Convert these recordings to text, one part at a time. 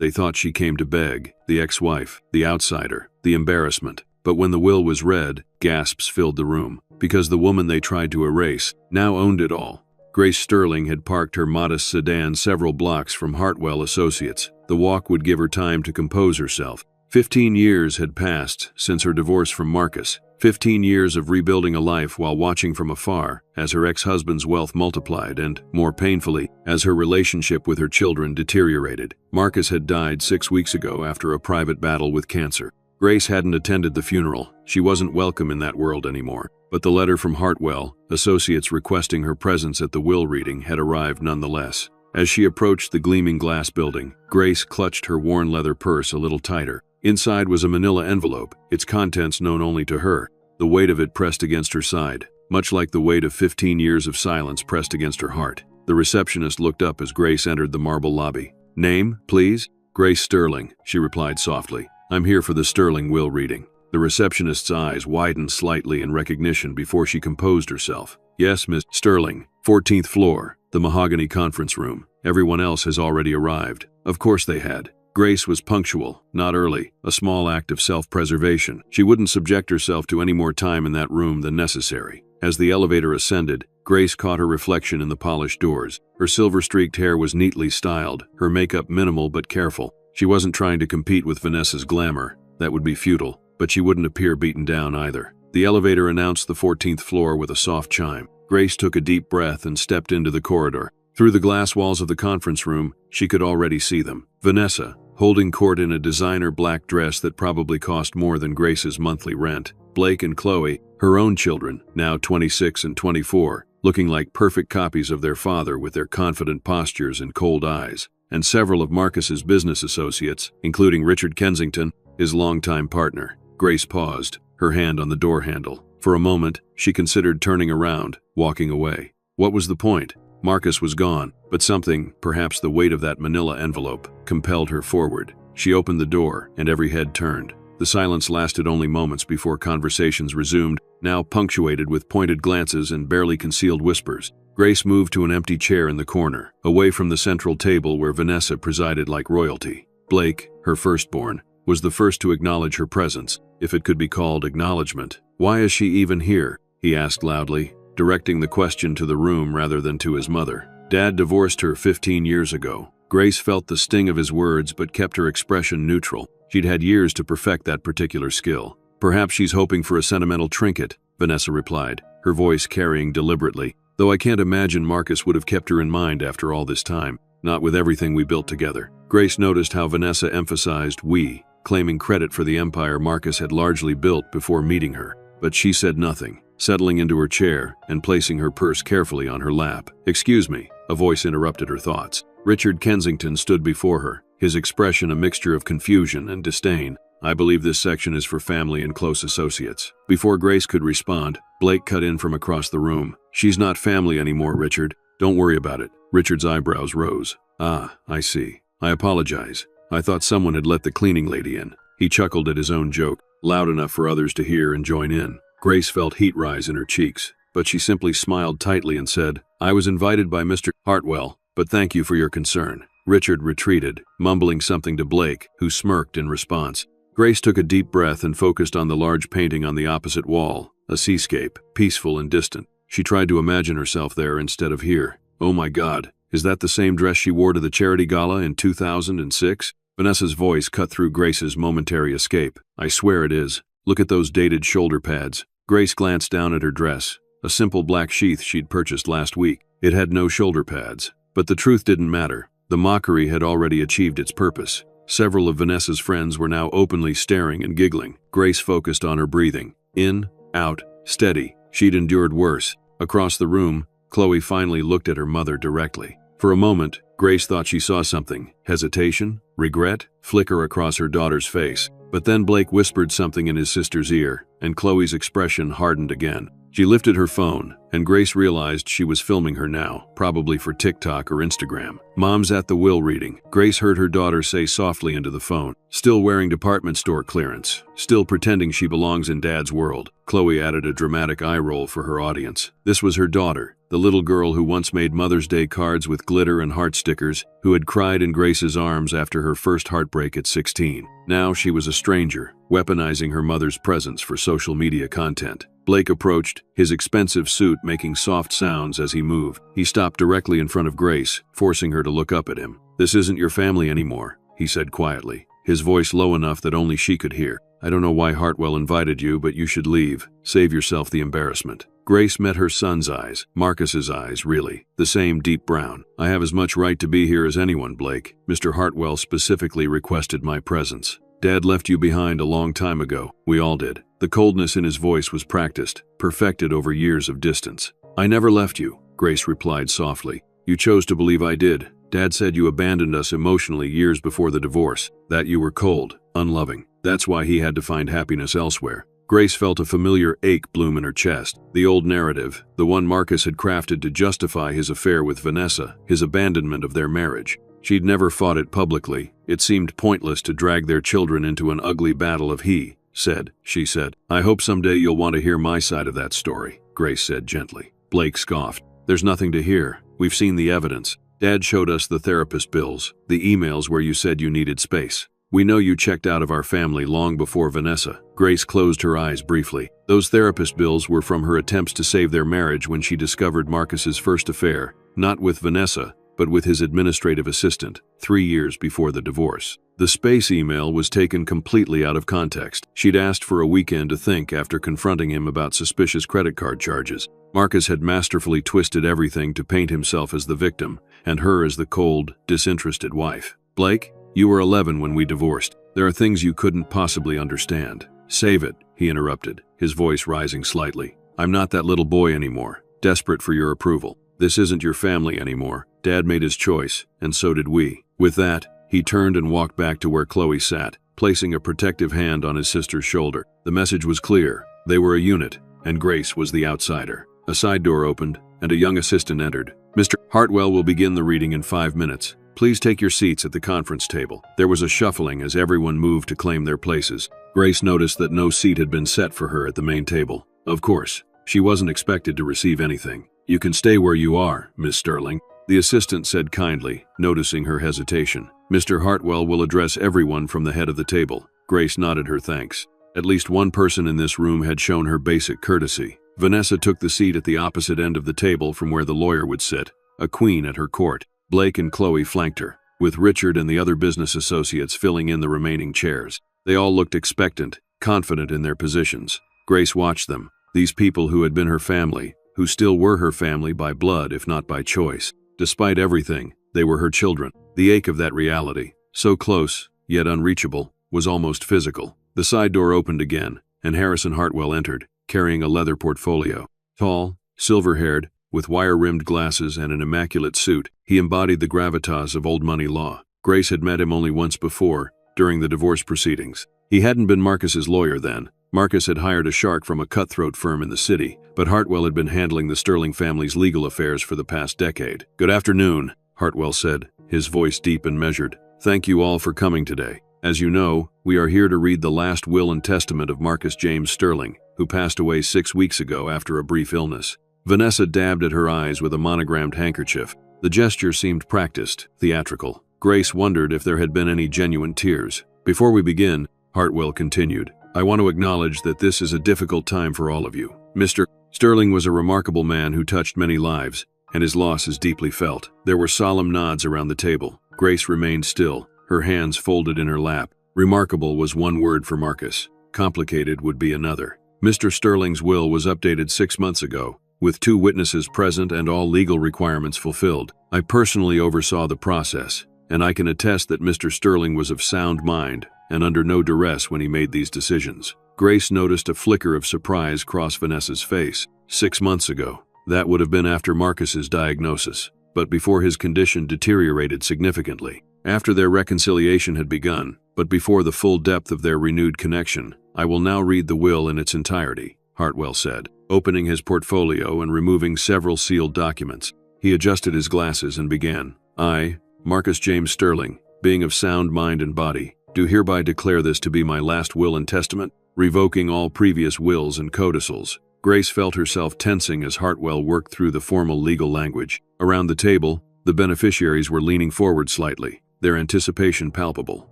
They thought she came to beg, the ex-wife, the outsider, the embarrassment. But when the will was read, gasps filled the room, because the woman they tried to erase now owned it all. Grace Sterling had parked her modest sedan several blocks from Hartwell Associates. The walk would give her time to compose herself. 15 years had passed since her divorce from Marcus. 15 years of rebuilding a life while watching from afar as her ex-husband's wealth multiplied and, more painfully, as her relationship with her children deteriorated. Marcus had died 6 weeks ago after a private battle with cancer. Grace hadn't attended the funeral. She wasn't welcome in that world anymore. But the letter from Hartwell Associates requesting her presence at the will reading had arrived nonetheless. As she approached the gleaming glass building, Grace clutched her worn leather purse a little tighter. Inside was a manila envelope, its contents known only to her, the weight of it pressed against her side, much like the weight of 15 years of silence pressed against her heart. The receptionist looked up as Grace entered the marble lobby. "Name, please?" "Grace Sterling," she replied softly. "I'm here for the Sterling will reading." The receptionist's eyes widened slightly in recognition before she composed herself. "Yes, Miss Sterling, 14th floor, the mahogany conference room. Everyone else has already arrived." Of course they had. Grace was punctual, not early, a small act of self-preservation. She wouldn't subject herself to any more time in that room than necessary. As the elevator ascended, Grace caught her reflection in the polished doors. Her silver-streaked hair was neatly styled, her makeup minimal but careful. She wasn't trying to compete with Vanessa's glamour. That would be futile, but she wouldn't appear beaten down either. The elevator announced the 14th floor with a soft chime. Grace took a deep breath and stepped into the corridor. Through the glass walls of the conference room, she could already see them. Vanessa, holding court in a designer black dress that probably cost more than Grace's monthly rent. Blake and Chloe, her own children, now 26 and 24, looking like perfect copies of their father with their confident postures and cold eyes. And several of Marcus's business associates, including Richard Kensington, his longtime partner. Grace paused, her hand on the door handle. For a moment, she considered turning around, walking away. What was the point? Marcus was gone, but something, perhaps the weight of that manila envelope, compelled her forward. She opened the door, and every head turned. The silence lasted only moments before conversations resumed, now punctuated with pointed glances and barely concealed whispers. Grace moved to an empty chair in the corner, away from the central table where Vanessa presided like royalty. Blake, her firstborn, was the first to acknowledge her presence, if it could be called acknowledgement. "Why is she even here?" he asked loudly, directing the question to the room rather than to his mother. "Dad divorced her 15 years ago." Grace felt the sting of his words but kept her expression neutral. She'd had years to perfect that particular skill. "Perhaps she's hoping for a sentimental trinket," Vanessa replied, her voice carrying deliberately. "Though I can't imagine Marcus would have kept her in mind after all this time, not with everything we built together." Grace noticed how Vanessa emphasized "we," claiming credit for the empire Marcus had largely built before meeting her. But she said nothing, settling into her chair and placing her purse carefully on her lap. "Excuse me," a voice interrupted her thoughts. Richard Kensington stood before her, his expression a mixture of confusion and disdain. "I believe this section is for family and close associates." Before Grace could respond, Blake cut in from across the room. "She's not family anymore, Richard. Don't worry about it." Richard's eyebrows rose. "Ah, I see. I apologize. I thought someone had let the cleaning lady in." He chuckled at his own joke, loud enough for others to hear and join in. Grace felt heat rise in her cheeks, but she simply smiled tightly and said, "I was invited by Mr. Hartwell, but thank you for your concern." Richard retreated, mumbling something to Blake, who smirked in response. Grace took a deep breath and focused on the large painting on the opposite wall, a seascape, peaceful and distant. She tried to imagine herself there instead of here. "Oh my God, is that the same dress she wore to the charity gala in 2006? Vanessa's voice cut through Grace's momentary escape. "I swear it is. Look at those dated shoulder pads." Grace glanced down at her dress, a simple black sheath she'd purchased last week. It had no shoulder pads. But the truth didn't matter. The mockery had already achieved its purpose. Several of Vanessa's friends were now openly staring and giggling. Grace focused on her breathing. In, out, steady. She'd endured worse. Across the room, Chloe finally looked at her mother directly. For a moment, Grace thought she saw something. Hesitation, regret, flicker across her daughter's face. But then Blake whispered something in his sister's ear, and Chloe's expression hardened again. She lifted her phone, and Grace realized she was filming her now, probably for TikTok or Instagram. "Mom's at the will reading," Grace heard her daughter say softly into the phone. "Still wearing department store clearance. Still pretending she belongs in Dad's world." Chloe added a dramatic eye roll for her audience. This was her daughter, the little girl who once made Mother's Day cards with glitter and heart stickers, who had cried in Grace's arms after her first heartbreak at 16. Now she was a stranger, weaponizing her mother's presence for social media content. Blake approached, his expensive suit making soft sounds as he moved. He stopped directly in front of Grace, forcing her to look up at him. "This isn't your family anymore," he said quietly, his voice low enough that only she could hear. "I don't know why Hartwell invited you, but you should leave. Save yourself the embarrassment." Grace met her son's eyes, Marcus's eyes, really, the same deep brown. "I have as much right to be here as anyone, Blake. Mr. Hartwell specifically requested my presence. Dad left you behind a long time ago. We all did." The coldness in his voice was practiced, perfected over years of distance. "I never left you," Grace replied softly. "You chose to believe I did. Dad said you abandoned us emotionally years before the divorce, that you were cold, unloving. That's why he had to find happiness elsewhere." Grace felt a familiar ache bloom in her chest. The old narrative, the one Marcus had crafted to justify his affair with Vanessa, his abandonment of their marriage. She'd never fought it publicly. It seemed pointless to drag their children into an ugly battle of she said. "I hope someday you'll want to hear my side of that story," Grace said gently. Blake scoffed. "There's nothing to hear. We've seen the evidence. Dad showed us the therapist bills, the emails where you said you needed space. We know you checked out of our family long before Vanessa." Grace closed her eyes briefly. Those therapist bills were from her attempts to save their marriage when she discovered Marcus's first affair, not with Vanessa, but with his administrative assistant, 3 years before the divorce. The space email was taken completely out of context. She'd asked for a weekend to think after confronting him about suspicious credit card charges. Marcus had masterfully twisted everything to paint himself as the victim, and her as the cold, disinterested wife. "Blake, you were 11 when we divorced. There are things you couldn't possibly understand." "Save it," he interrupted, his voice rising slightly. "I'm not that little boy anymore, desperate for your approval. This isn't your family anymore. Dad made his choice, and so did we." With that, he turned and walked back to where Chloe sat, placing a protective hand on his sister's shoulder. The message was clear. They were a unit, and Grace was the outsider. A side door opened, and a young assistant entered. "Mr. Hartwell will begin the reading in 5 minutes. Please take your seats at the conference table." There was a shuffling as everyone moved to claim their places. Grace noticed that no seat had been set for her at the main table. Of course, she wasn't expected to receive anything. "You can stay where you are, Miss Sterling," the assistant said kindly, noticing her hesitation. "Mr. Hartwell will address everyone from the head of the table." Grace nodded her thanks. At least one person in this room had shown her basic courtesy. Vanessa took the seat at the opposite end of the table from where the lawyer would sit, a queen at her court. Blake and Chloe flanked her, with Richard and the other business associates filling in the remaining chairs. They all looked expectant, confident in their positions. Grace watched them, these people who had been her family, who still were her family by blood if not by choice. Despite everything, they were her children. The ache of that reality, so close, yet unreachable, was almost physical. The side door opened again, and Harrison Hartwell entered, carrying a leather portfolio. Tall, silver-haired, with wire-rimmed glasses and an immaculate suit, he embodied the gravitas of old money law. Grace had met him only once before, during the divorce proceedings. He hadn't been Marcus's lawyer then. Marcus had hired a shark from a cutthroat firm in the city, but Hartwell had been handling the Sterling family's legal affairs for the past decade. "Good afternoon," Hartwell said, his voice deep and measured. "Thank you all for coming today. As you know, we are here to read the last will and testament of Marcus James Sterling, who passed away 6 weeks ago after a brief illness." Vanessa dabbed at her eyes with a monogrammed handkerchief. The gesture seemed practiced, theatrical. Grace wondered if there had been any genuine tears. "Before we begin," Hartwell continued, "I want to acknowledge that this is a difficult time for all of you. Mr. Sterling was a remarkable man who touched many lives, and his loss is deeply felt." There were solemn nods around the table. Grace remained still, her hands folded in her lap. Remarkable was one word for Marcus. Complicated would be another. Mr. Sterling's will was updated 6 months ago, with 2 witnesses present and all legal requirements fulfilled. I personally oversaw the process, and I can attest that Mr. Sterling was of sound mind and under no duress when he made these decisions. Grace noticed a flicker of surprise cross Vanessa's face. 6 months ago. That would have been after Marcus's diagnosis, but before his condition deteriorated significantly. After their reconciliation had begun, but before the full depth of their renewed connection. "I will now read the will in its entirety," Hartwell said, opening his portfolio and removing several sealed documents. He adjusted his glasses and began. "I, Marcus James Sterling, being of sound mind and body, do hereby declare this to be my last will and testament, revoking all previous wills and codicils. Grace felt herself tensing as Hartwell worked through the formal legal language. Around the table, the beneficiaries were leaning forward slightly, their anticipation palpable.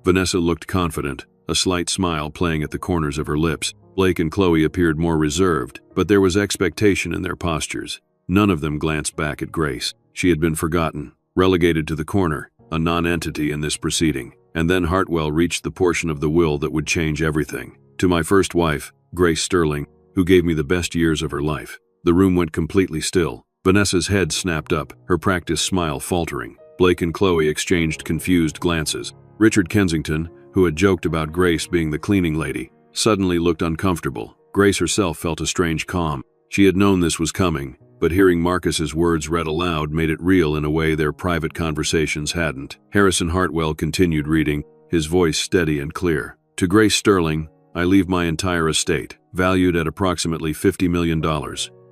Vanessa looked confident, a slight smile playing at the corners of her lips. Blake and Chloe appeared more reserved, but there was expectation in their postures. None of them glanced back at Grace. She had been forgotten, relegated to the corner, a non-entity in this proceeding. And then Hartwell reached the portion of the will that would change everything. To my first wife, Grace Sterling, who gave me the best years of her life. The room went completely still. Vanessa's head snapped up, her practiced smile faltering. Blake and Chloe exchanged confused glances. Richard Kensington, who had joked about Grace being the cleaning lady, suddenly looked uncomfortable. Grace herself felt a strange calm. She had known this was coming, but hearing Marcus's words read aloud made it real in a way their private conversations hadn't. Harrison Hartwell continued reading, his voice steady and clear. To Grace Sterling, I leave my entire estate, valued at approximately $50 million,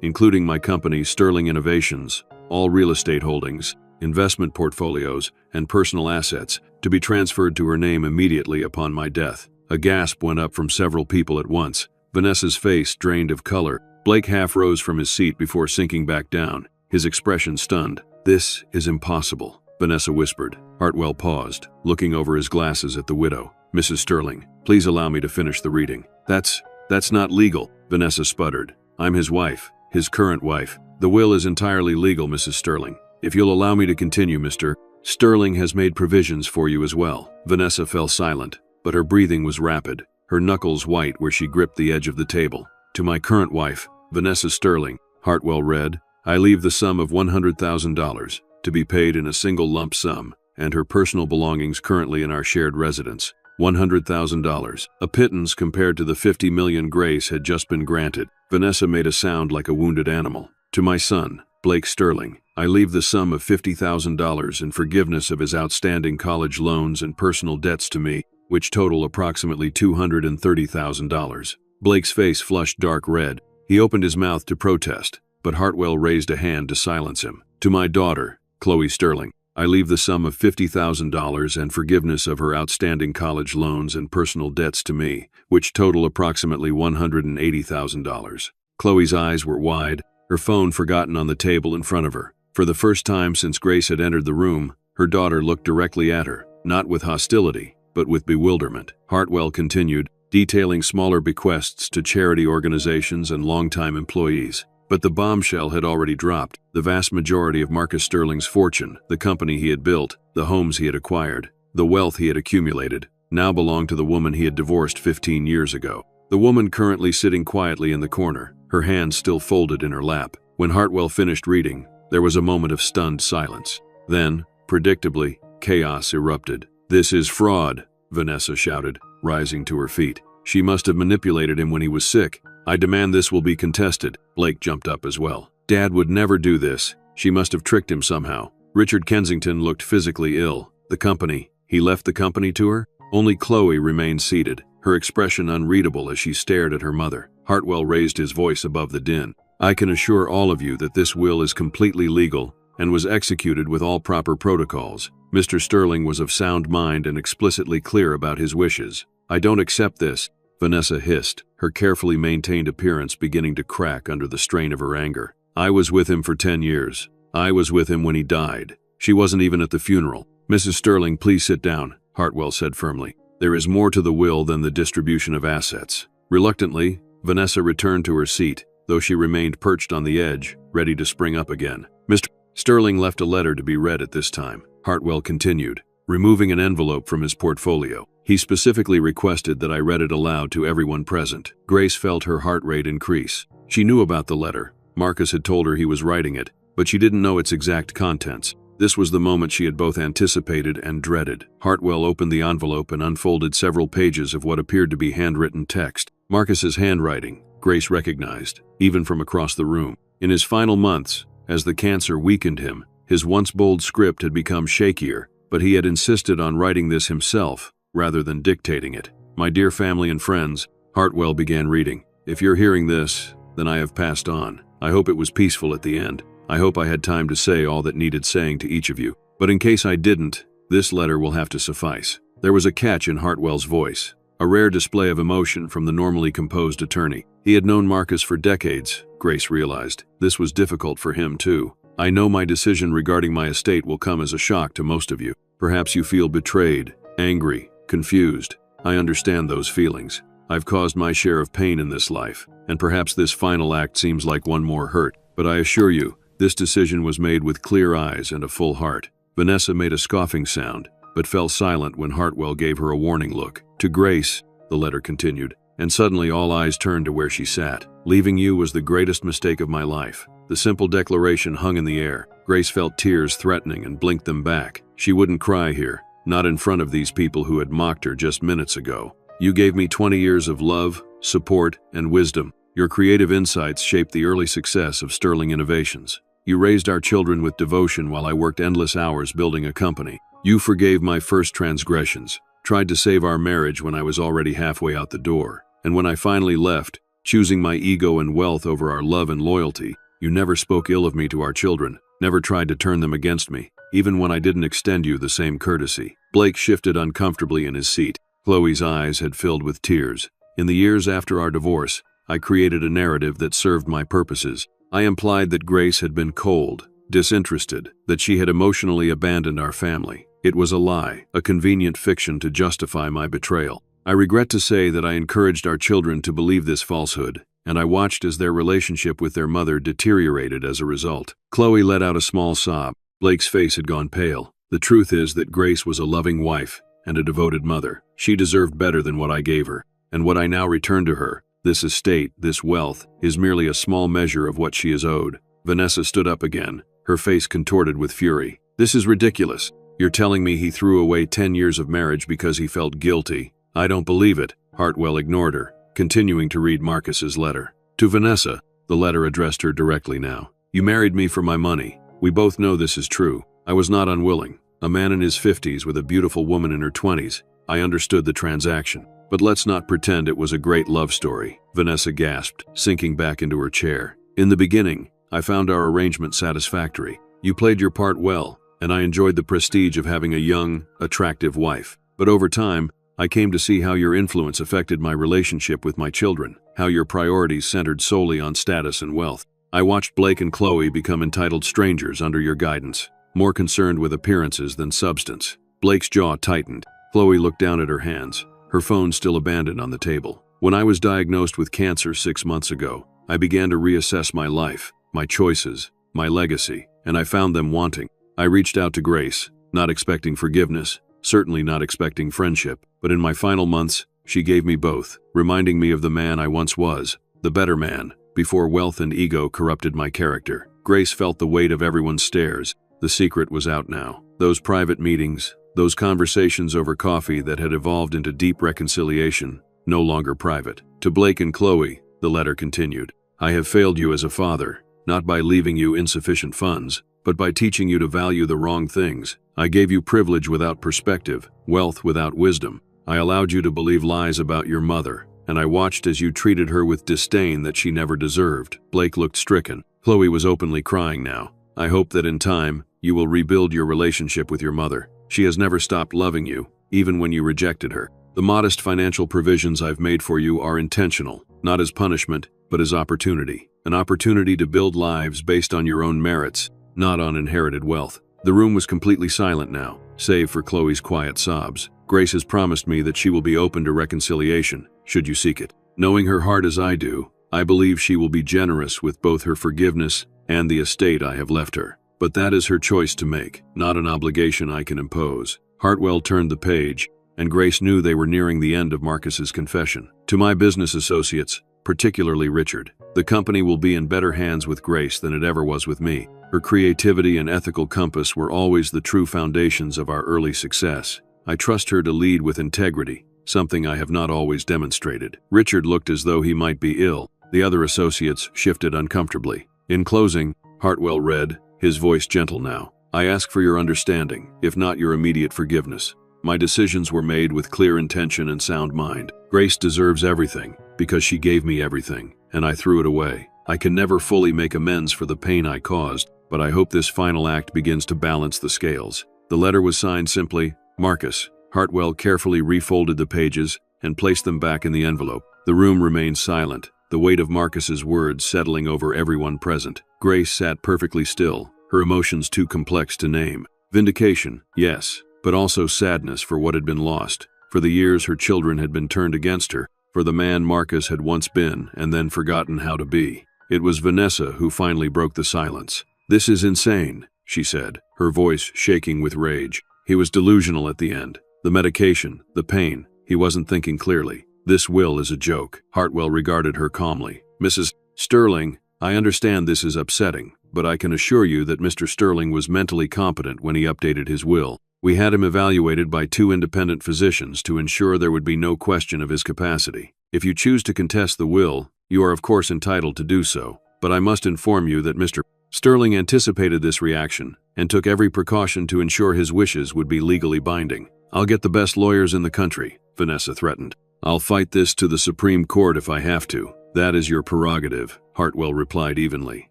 including my company Sterling Innovations, all real estate holdings, investment portfolios, and personal assets, to be transferred to her name immediately upon my death. A gasp went up from several people at once. Vanessa's face drained of color. Blake half rose from his seat before sinking back down, his expression stunned. "This is impossible," Vanessa whispered. Hartwell paused, looking over his glasses at the widow. "Mrs. Sterling, please allow me to finish the reading." That's not legal," Vanessa sputtered. "I'm his wife, his current wife. The will is entirely legal, Mrs. Sterling. If you'll allow me to continue, Mr. Sterling has made provisions for you as well." Vanessa fell silent, but her breathing was rapid, her knuckles white where she gripped the edge of the table. "To my current wife, Vanessa Sterling," Hartwell read, "I leave the sum of $100,000 to be paid in a single lump sum, and her personal belongings currently in our shared residence. $100,000, a pittance compared to the $50 million Grace had just been granted." Vanessa made a sound like a wounded animal. "To my son, Blake Sterling, I leave the sum of $50,000 in forgiveness of his outstanding college loans and personal debts to me, which total approximately $230,000. Blake's face flushed dark red. He opened his mouth to protest, but Hartwell raised a hand to silence him. "To my daughter, Chloe Sterling, I leave the sum of $50,000 and forgiveness of her outstanding college loans and personal debts to me, which total approximately $180,000. Chloe's eyes were wide, her phone forgotten on the table in front of her. For the first time since Grace had entered the room, her daughter looked directly at her, not with hostility, but with bewilderment. Hartwell continued, detailing smaller bequests to charity organizations and longtime employees. But the bombshell had already dropped. The vast majority of Marcus Sterling's fortune, the company he had built, the homes he had acquired, the wealth he had accumulated, now belonged to the woman he had divorced 15 years ago. The woman currently sitting quietly in the corner, her hands still folded in her lap. When Hartwell finished reading, there was a moment of stunned silence. Then, predictably, chaos erupted. "This is fraud," Vanessa shouted, rising to her feet. "She must have manipulated him when he was sick. I demand this will be contested." Blake jumped up as well. "Dad would never do this. She must have tricked him somehow." Richard Kensington looked physically ill. "The company. He left the company to her?" Only Chloe remained seated, her expression unreadable as she stared at her mother. Hartwell raised his voice above the din. "I can assure all of you that this will is completely legal and was executed with all proper protocols. Mr. Sterling was of sound mind and explicitly clear about his wishes. I don't accept this," Vanessa hissed, her carefully maintained appearance beginning to crack under the strain of her anger. "I was with him for 10 years. I was with him when he died. She wasn't even at the funeral." "Mrs. Sterling, please sit down," Hartwell said firmly. "There is more to the will than the distribution of assets." Reluctantly, Vanessa returned to her seat, though she remained perched on the edge, ready to spring up again. "Mr. Sterling left a letter to be read at this time," Hartwell continued, removing an envelope from his portfolio. "He specifically requested that I read it aloud to everyone present." Grace felt her heart rate increase. She knew about the letter. Marcus had told her he was writing it, but she didn't know its exact contents. This was the moment she had both anticipated and dreaded. Hartwell opened the envelope and unfolded several pages of what appeared to be handwritten text. Marcus's handwriting, Grace recognized, even from across the room. In his final months, as the cancer weakened him, his once bold script had become shakier, but he had insisted on writing this himself, rather than dictating it. "My dear family and friends," Hartwell began reading. "If you're hearing this, then I have passed on. I hope it was peaceful at the end. I hope I had time to say all that needed saying to each of you. But in case I didn't, this letter will have to suffice." There was a catch in Hartwell's voice, a rare display of emotion from the normally composed attorney. He had known Marcus for decades, Grace realized. This was difficult for him, too. I know my decision regarding my estate will come as a shock to most of you. Perhaps you feel betrayed, angry, confused. I understand those feelings. I've caused my share of pain in this life, and perhaps this final act seems like one more hurt. But I assure you, this decision was made with clear eyes and a full heart. Vanessa made a scoffing sound, but fell silent when Hartwell gave her a warning look. To Grace, the letter continued, and suddenly all eyes turned to where she sat. Leaving you was the greatest mistake of my life. The simple declaration hung in the air. Grace felt tears threatening and blinked them back. She wouldn't cry here, not in front of these people who had mocked her just minutes ago. You gave me 20 years of love, support, and wisdom. Your creative insights shaped the early success of Sterling Innovations. You raised our children with devotion while I worked endless hours building a company. You forgave my first transgressions, tried to save our marriage when I was already halfway out the door. And when I finally left, choosing my ego and wealth over our love and loyalty, you never spoke ill of me to our children, never tried to turn them against me, even when I didn't extend you the same courtesy. Blake shifted uncomfortably in his seat. Chloe's eyes had filled with tears. In the years after our divorce, I created a narrative that served my purposes. I implied that Grace had been cold, disinterested, that she had emotionally abandoned our family. It was a lie, a convenient fiction to justify my betrayal. I regret to say that I encouraged our children to believe this falsehood, and I watched as their relationship with their mother deteriorated as a result. Chloe let out a small sob. Blake's face had gone pale. The truth is that Grace was a loving wife and a devoted mother. She deserved better than what I gave her, and what I now return to her, this estate, this wealth, is merely a small measure of what she is owed. Vanessa stood up again, her face contorted with fury. This is ridiculous. You're telling me he threw away 10 years of marriage because he felt guilty? I don't believe it. Hartwell ignored her, continuing to read Marcus's letter. To Vanessa, the letter addressed her directly now. You married me for my money. We both know this is true. I was not unwilling. A man in his 50s with a beautiful woman in her 20s. I understood the transaction. But let's not pretend it was a great love story, Vanessa gasped, sinking back into her chair. In the beginning, I found our arrangement satisfactory. You played your part well, and I enjoyed the prestige of having a young, attractive wife. But over time, I came to see how your influence affected my relationship with my children, how your priorities centered solely on status and wealth. I watched Blake and Chloe become entitled strangers under your guidance, more concerned with appearances than substance. Blake's jaw tightened. Chloe looked down at her hands, her phone still abandoned on the table. When I was diagnosed with cancer 6 months ago, I began to reassess my life, my choices, my legacy, and I found them wanting. I reached out to Grace, not expecting forgiveness, certainly not expecting friendship, but in my final months, she gave me both, reminding me of the man I once was, the better man, before wealth and ego corrupted my character. Grace felt the weight of everyone's stares. The secret was out now. Those private meetings, those conversations over coffee that had evolved into deep reconciliation, no longer private. To Blake and Chloe, the letter continued. I have failed you as a father, not by leaving you insufficient funds, but by teaching you to value the wrong things. I gave you privilege without perspective, wealth without wisdom. I allowed you to believe lies about your mother, and I watched as you treated her with disdain that she never deserved. Blake looked stricken. Chloe was openly crying now. I hope that in time, you will rebuild your relationship with your mother. She has never stopped loving you, even when you rejected her. The modest financial provisions I've made for you are intentional, not as punishment, but as opportunity. An opportunity to build lives based on your own merits, not on inherited wealth. The room was completely silent now, save for Chloe's quiet sobs. Grace has promised me that she will be open to reconciliation, should you seek it. Knowing her heart as I do, I believe she will be generous with both her forgiveness and the estate I have left her. But that is her choice to make, not an obligation I can impose. Hartwell turned the page, and Grace knew they were nearing the end of Marcus's confession. To my business associates, particularly Richard, the company will be in better hands with Grace than it ever was with me. Her creativity and ethical compass were always the true foundations of our early success. I trust her to lead with integrity, something I have not always demonstrated. Richard looked as though he might be ill. The other associates shifted uncomfortably. In closing, Hartwell read, his voice gentle now. I ask for your understanding, if not your immediate forgiveness. My decisions were made with clear intention and sound mind. Grace deserves everything, because she gave me everything, and I threw it away. I can never fully make amends for the pain I caused, but I hope this final act begins to balance the scales. The letter was signed simply, Marcus. Hartwell carefully refolded the pages and placed them back in the envelope. The room remained silent, the weight of Marcus's words settling over everyone present. Grace sat perfectly still, her emotions too complex to name. Vindication, yes, but also sadness for what had been lost, for the years her children had been turned against her, for the man Marcus had once been and then forgotten how to be. It was Vanessa who finally broke the silence. "This is insane," she said, her voice shaking with rage. He was delusional at the end. The medication, the pain, he wasn't thinking clearly. "This will is a joke." Hartwell regarded her calmly. "Mrs. Sterling, I understand this is upsetting, but I can assure you that Mr. Sterling was mentally competent when he updated his will. We had him evaluated by 2 independent physicians to ensure there would be no question of his capacity. If you choose to contest the will, you are of course entitled to do so, but I must inform you that Mr. Sterling anticipated this reaction and took every precaution to ensure his wishes would be legally binding. I'll get the best lawyers in the country," Vanessa threatened. "I'll fight this to the Supreme Court if I have to." "That is your prerogative," Hartwell replied evenly.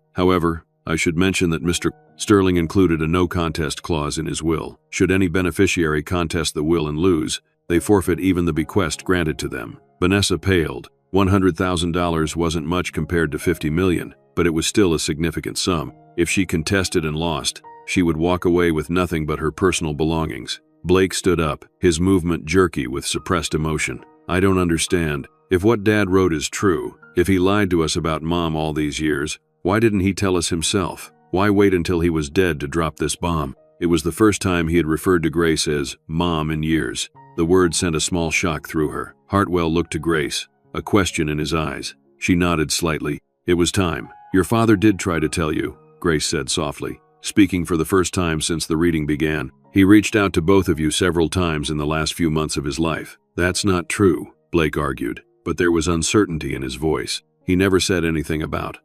"However, I should mention that Mr. Sterling included a no-contest clause in his will. Should any beneficiary contest the will and lose, they forfeit even the bequest granted to them." Vanessa paled. $100,000 wasn't much compared to $50 million, but it was still a significant sum. If she contested and lost, she would walk away with nothing but her personal belongings. Blake stood up, his movement jerky with suppressed emotion. "I don't understand. If what Dad wrote is true, if he lied to us about Mom all these years, why didn't he tell us himself? Why wait until he was dead to drop this bomb?" It was the first time he had referred to Grace as Mom in years. The word sent a small shock through her. Hartwell looked to Grace, a question in his eyes. She nodded slightly. "It was time. Your father did try to tell you," Grace said softly, speaking for the first time since the reading began. "He reached out to both of you several times in the last few months of his life." "That's not true," Blake argued, but there was uncertainty in his voice. "He never said anything about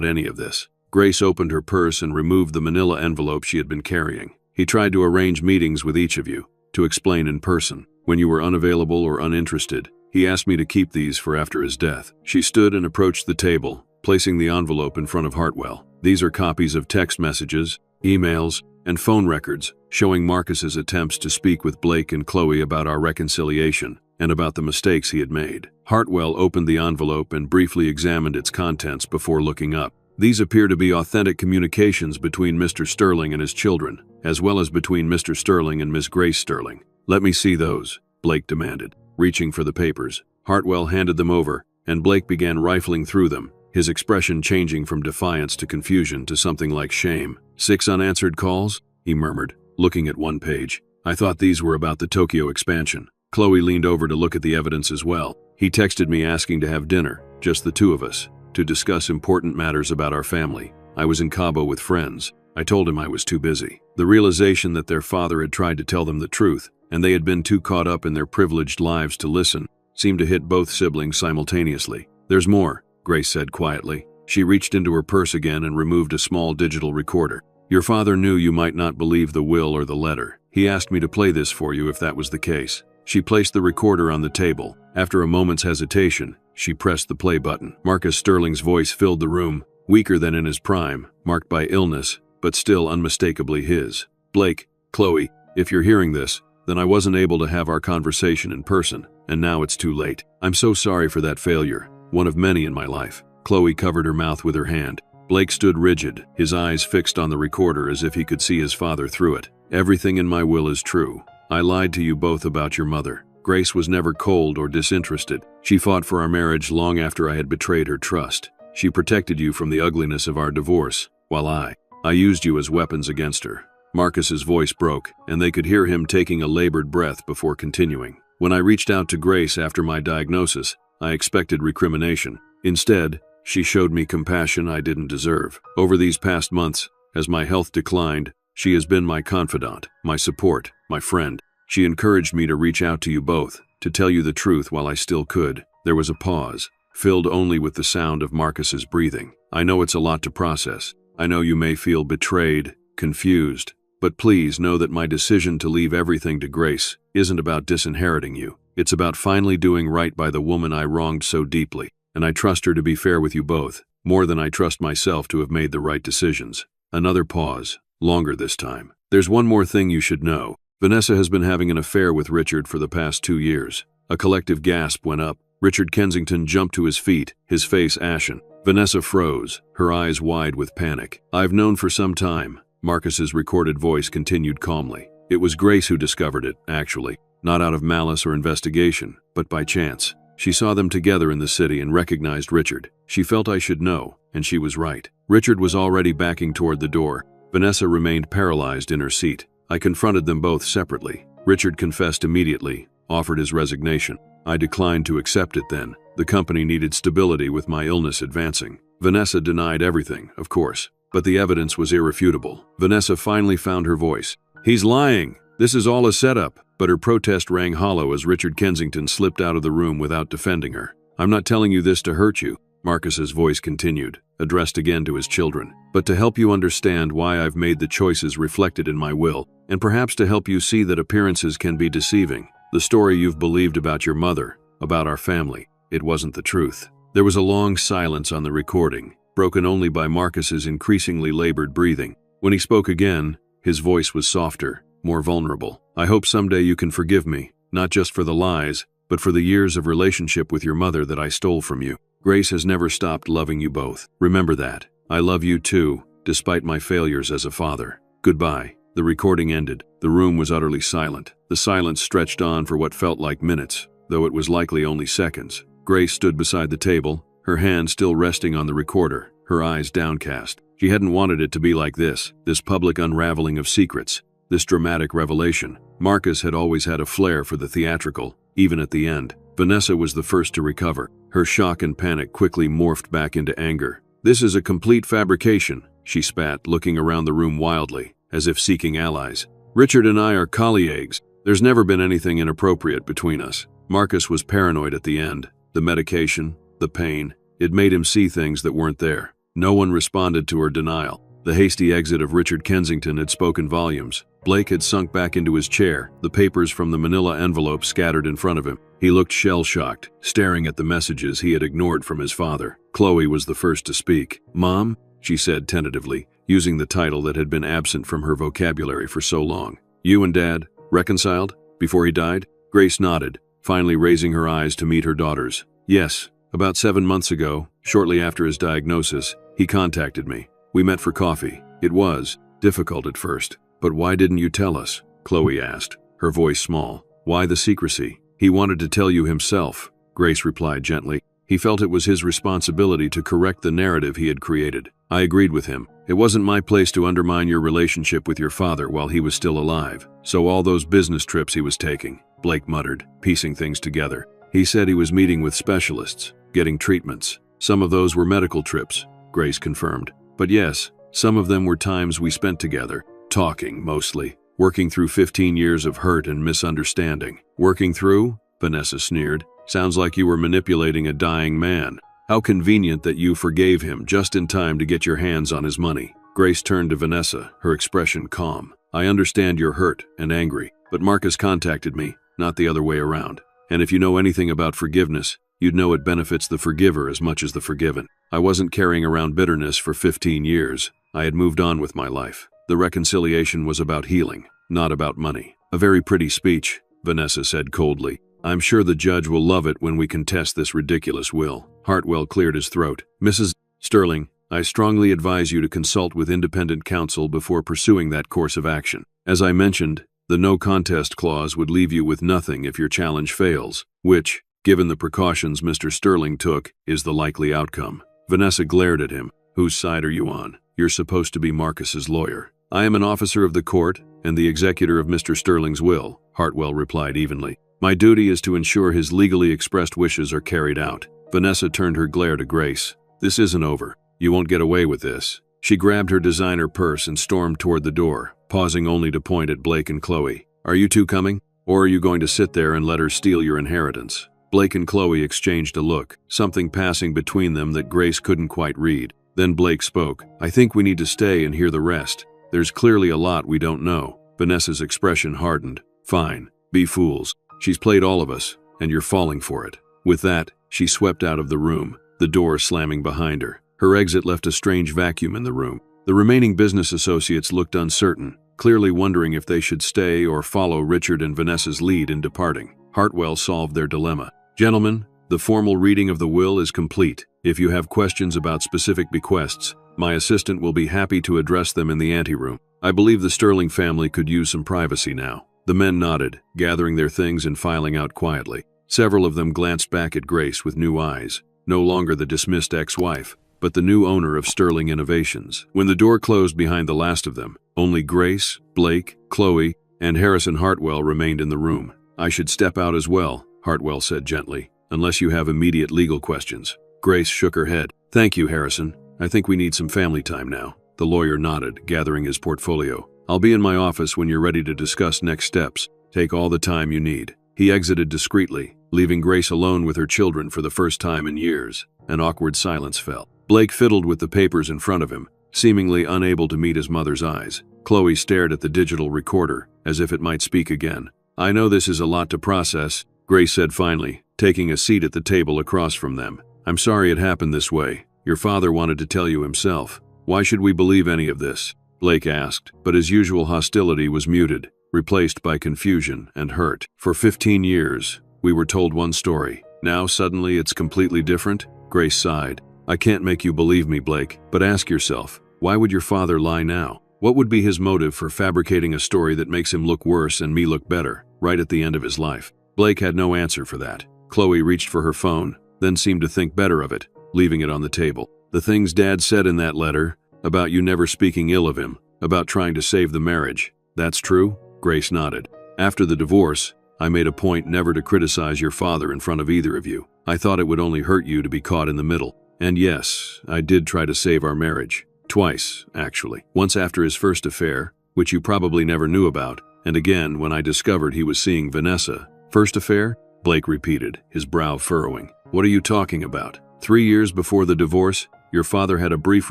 any of this." Grace opened her purse and removed the manila envelope she had been carrying. "He tried to arrange meetings with each of you, to explain in person. When you were unavailable or uninterested, he asked me to keep these for after his death." She stood and approached the table, placing the envelope in front of Hartwell. "These are copies of text messages, emails, and phone records showing Marcus's attempts to speak with Blake and Chloe about our reconciliation and about the mistakes he had made." Hartwell opened the envelope and briefly examined its contents before looking up. "These appear to be authentic communications between Mr. Sterling and his children, as well as between Mr. Sterling and Miss Grace Sterling." "Let me see those," Blake demanded, reaching for the papers. Hartwell handed them over, and Blake began rifling through them, his expression changing from defiance to confusion to something like shame. 6 unanswered calls?" he murmured, looking at one page. "I thought these were about the Tokyo expansion." Chloe leaned over to look at the evidence as well. "He texted me asking to have dinner, just the 2 of us, to discuss important matters about our family. I was in Cabo with friends. I told him I was too busy." The realization that their father had tried to tell them the truth, and they had been too caught up in their privileged lives to listen, seemed to hit both siblings simultaneously. "There's more," Grace said quietly. She reached into her purse again and removed a small digital recorder. "Your father knew you might not believe the will or the letter. He asked me to play this for you if that was the case." She placed the recorder on the table. After a moment's hesitation, she pressed the play button. Marcus Sterling's voice filled the room, weaker than in his prime, marked by illness, but still unmistakably his. "Blake, Chloe, if you're hearing this, then I wasn't able to have our conversation in person, and now it's too late. I'm so sorry for that failure, one of many in my life." Chloe covered her mouth with her hand. Blake stood rigid, his eyes fixed on the recorder as if he could see his father through it. "Everything in my will is true. I lied to you both about your mother. Grace was never cold or disinterested. She fought for our marriage long after I had betrayed her trust. She protected you from the ugliness of our divorce, while I used you as weapons against her." Marcus's voice broke, and they could hear him taking a labored breath before continuing. "When I reached out to Grace after my diagnosis, I expected recrimination. Instead, she showed me compassion I didn't deserve. Over these past months, as my health declined, she has been my confidant, my support, my friend. She encouraged me to reach out to you both, to tell you the truth while I still could." There was a pause, filled only with the sound of Marcus's breathing. "I know it's a lot to process. I know you may feel betrayed, confused, but please know that my decision to leave everything to Grace isn't about disinheriting you. It's about finally doing right by the woman I wronged so deeply, and I trust her to be fair with you both, more than I trust myself to have made the right decisions." Another pause, longer this time. "There's one more thing you should know. Vanessa has been having an affair with Richard for the past 2 years." A collective gasp went up, Richard Kensington jumped to his feet, his face ashen. Vanessa froze, her eyes wide with panic. "I've known for some time," Marcus's recorded voice continued calmly. "It was Grace who discovered it, actually. Not out of malice or investigation, but by chance. She saw them together in the city and recognized Richard. She felt I should know, and she was right." Richard was already backing toward the door. Vanessa remained paralyzed in her seat. "I confronted them both separately." Richard confessed immediately, offered his resignation. "I declined to accept it then. The company needed stability with my illness advancing." Vanessa denied everything, of course, but the evidence was irrefutable. Vanessa finally found her voice. "He's lying! This is all a setup!" But her protest rang hollow as Richard Kensington slipped out of the room without defending her. "I'm not telling you this to hurt you," Marcus's voice continued, addressed again to his children, "but to help you understand why I've made the choices reflected in my will, and perhaps to help you see that appearances can be deceiving. The story you've believed about your mother, about our family, it wasn't the truth." There was a long silence on the recording, broken only by Marcus's increasingly labored breathing. When he spoke again, his voice was softer, more vulnerable. "I hope someday you can forgive me, not just for the lies, but for the years of relationship with your mother that I stole from you. Grace has never stopped loving you both. Remember that. I love you too, despite my failures as a father. Goodbye." The recording ended. The room was utterly silent. The silence stretched on for what felt like minutes, though it was likely only seconds. Grace stood beside the table, her hand still resting on the recorder, her eyes downcast. She hadn't wanted it to be like this public unraveling of secrets, this dramatic revelation. Marcus had always had a flair for the theatrical, even at the end. Vanessa was the first to recover. Her shock and panic quickly morphed back into anger. "This is a complete fabrication," she spat, looking around the room wildly, as if seeking allies. "Richard and I are colleagues. There's never been anything inappropriate between us." Marcus was paranoid at the end. The medication, the pain, it made him see things that weren't there. No one responded to her denial. The hasty exit of Richard Kensington had spoken volumes. Blake had sunk back into his chair, the papers from the manila envelope scattered in front of him. He looked shell-shocked, staring at the messages he had ignored from his father. Chloe was the first to speak. "Mom," she said tentatively, using the title that had been absent from her vocabulary for so long. "You and Dad reconciled before he died?" Grace nodded, finally raising her eyes to meet her daughter's. "Yes, about 7 months ago, shortly after his diagnosis, he contacted me. We met for coffee. It was difficult at first. But why didn't you tell us?" Chloe asked, her voice small. "Why the secrecy?" "He wanted to tell you himself," Grace replied gently. "He felt it was his responsibility to correct the narrative he had created. I agreed with him. It wasn't my place to undermine your relationship with your father while he was still alive. So all those business trips he was taking," Blake muttered, piecing things together. "He said he was meeting with specialists, getting treatments. Some of those were medical trips," Grace confirmed. "But yes, some of them were times we spent together, talking mostly, working through 15 years of hurt and misunderstanding." "Working through?" Vanessa sneered. "Sounds like you were manipulating a dying man. How convenient that you forgave him just in time to get your hands on his money." Grace turned to Vanessa, her expression calm. "I understand you're hurt and angry, but Marcus contacted me, not the other way around. And if you know anything about forgiveness, you'd know it benefits the forgiver as much as the forgiven. I wasn't carrying around bitterness for 15 years. I had moved on with my life. The reconciliation was about healing, not about money." "A very pretty speech," Vanessa said coldly. "I'm sure the judge will love it when we contest this ridiculous will." Hartwell cleared his throat. "Mrs. Sterling, I strongly advise you to consult with independent counsel before pursuing that course of action. As I mentioned, the no contest clause would leave you with nothing if your challenge fails, which, given the precautions Mr. Sterling took, is the likely outcome." Vanessa glared at him. "Whose side are you on? You're supposed to be Marcus's lawyer." "I am an officer of the court and the executor of Mr. Sterling's will," Hartwell replied evenly. "My duty is to ensure his legally expressed wishes are carried out." Vanessa turned her glare to Grace. "This isn't over. You won't get away with this." She grabbed her designer purse and stormed toward the door, pausing only to point at Blake and Chloe. "Are you two coming? Or are you going to sit there and let her steal your inheritance?" Blake and Chloe exchanged a look, something passing between them that Grace couldn't quite read. Then Blake spoke. "I think we need to stay and hear the rest. There's clearly a lot we don't know." Vanessa's expression hardened. "Fine. Be fools. She's played all of us, and you're falling for it." With that, she swept out of the room, the door slamming behind her. Her exit left a strange vacuum in the room. The remaining business associates looked uncertain, clearly wondering if they should stay or follow Richard and Vanessa's lead in departing. Hartwell solved their dilemma. "Gentlemen, The formal reading of the will is complete. If you have questions about specific bequests, my assistant will be happy to address them in the anteroom. I believe the Sterling family could use some privacy now." The men nodded, gathering their things and filing out quietly. Several of them glanced back at Grace with new eyes, no longer the dismissed ex-wife, but the new owner of Sterling Innovations. When the door closed behind the last of them, only Grace, Blake, Chloe, and Harrison Hartwell remained in the room. "I should step out as well," Hartwell said gently, "unless you have immediate legal questions." Grace shook her head. "Thank you, Harrison. I think we need some family time now." The lawyer nodded, gathering his portfolio. "I'll be in my office when you're ready to discuss next steps. Take all the time you need." He exited discreetly, leaving Grace alone with her children for the first time in years. An awkward silence fell. Blake fiddled with the papers in front of him, seemingly unable to meet his mother's eyes. Chloe stared at the digital recorder, as if it might speak again. "I know this is a lot to process," Grace said finally, taking a seat at the table across from them. "I'm sorry it happened this way. Your father wanted to tell you himself. Why should we believe any of this?" Blake asked, but his usual hostility was muted, replaced by confusion and hurt. "For 15 years, we were told one story. Now suddenly it's completely different?" Grace sighed. "I can't make you believe me, Blake, but ask yourself, why would your father lie now? What would be his motive for fabricating a story that makes him look worse and me look better, right at the end of his life?" Blake had no answer for that. Chloe reached for her phone, then seemed to think better of it, leaving it on the table. "The things Dad said in that letter, about you never speaking ill of him, about trying to save the marriage, that's true?" Grace nodded. "After the divorce, I made a point never to criticize your father in front of either of you. I thought it would only hurt you to be caught in the middle. And yes, I did try to save our marriage. Twice, actually. Once after his first affair, which you probably never knew about, and again when I discovered he was seeing Vanessa." "First affair?" Blake repeated, his brow furrowing. "What are you talking about? 3 years before the divorce, your father had a brief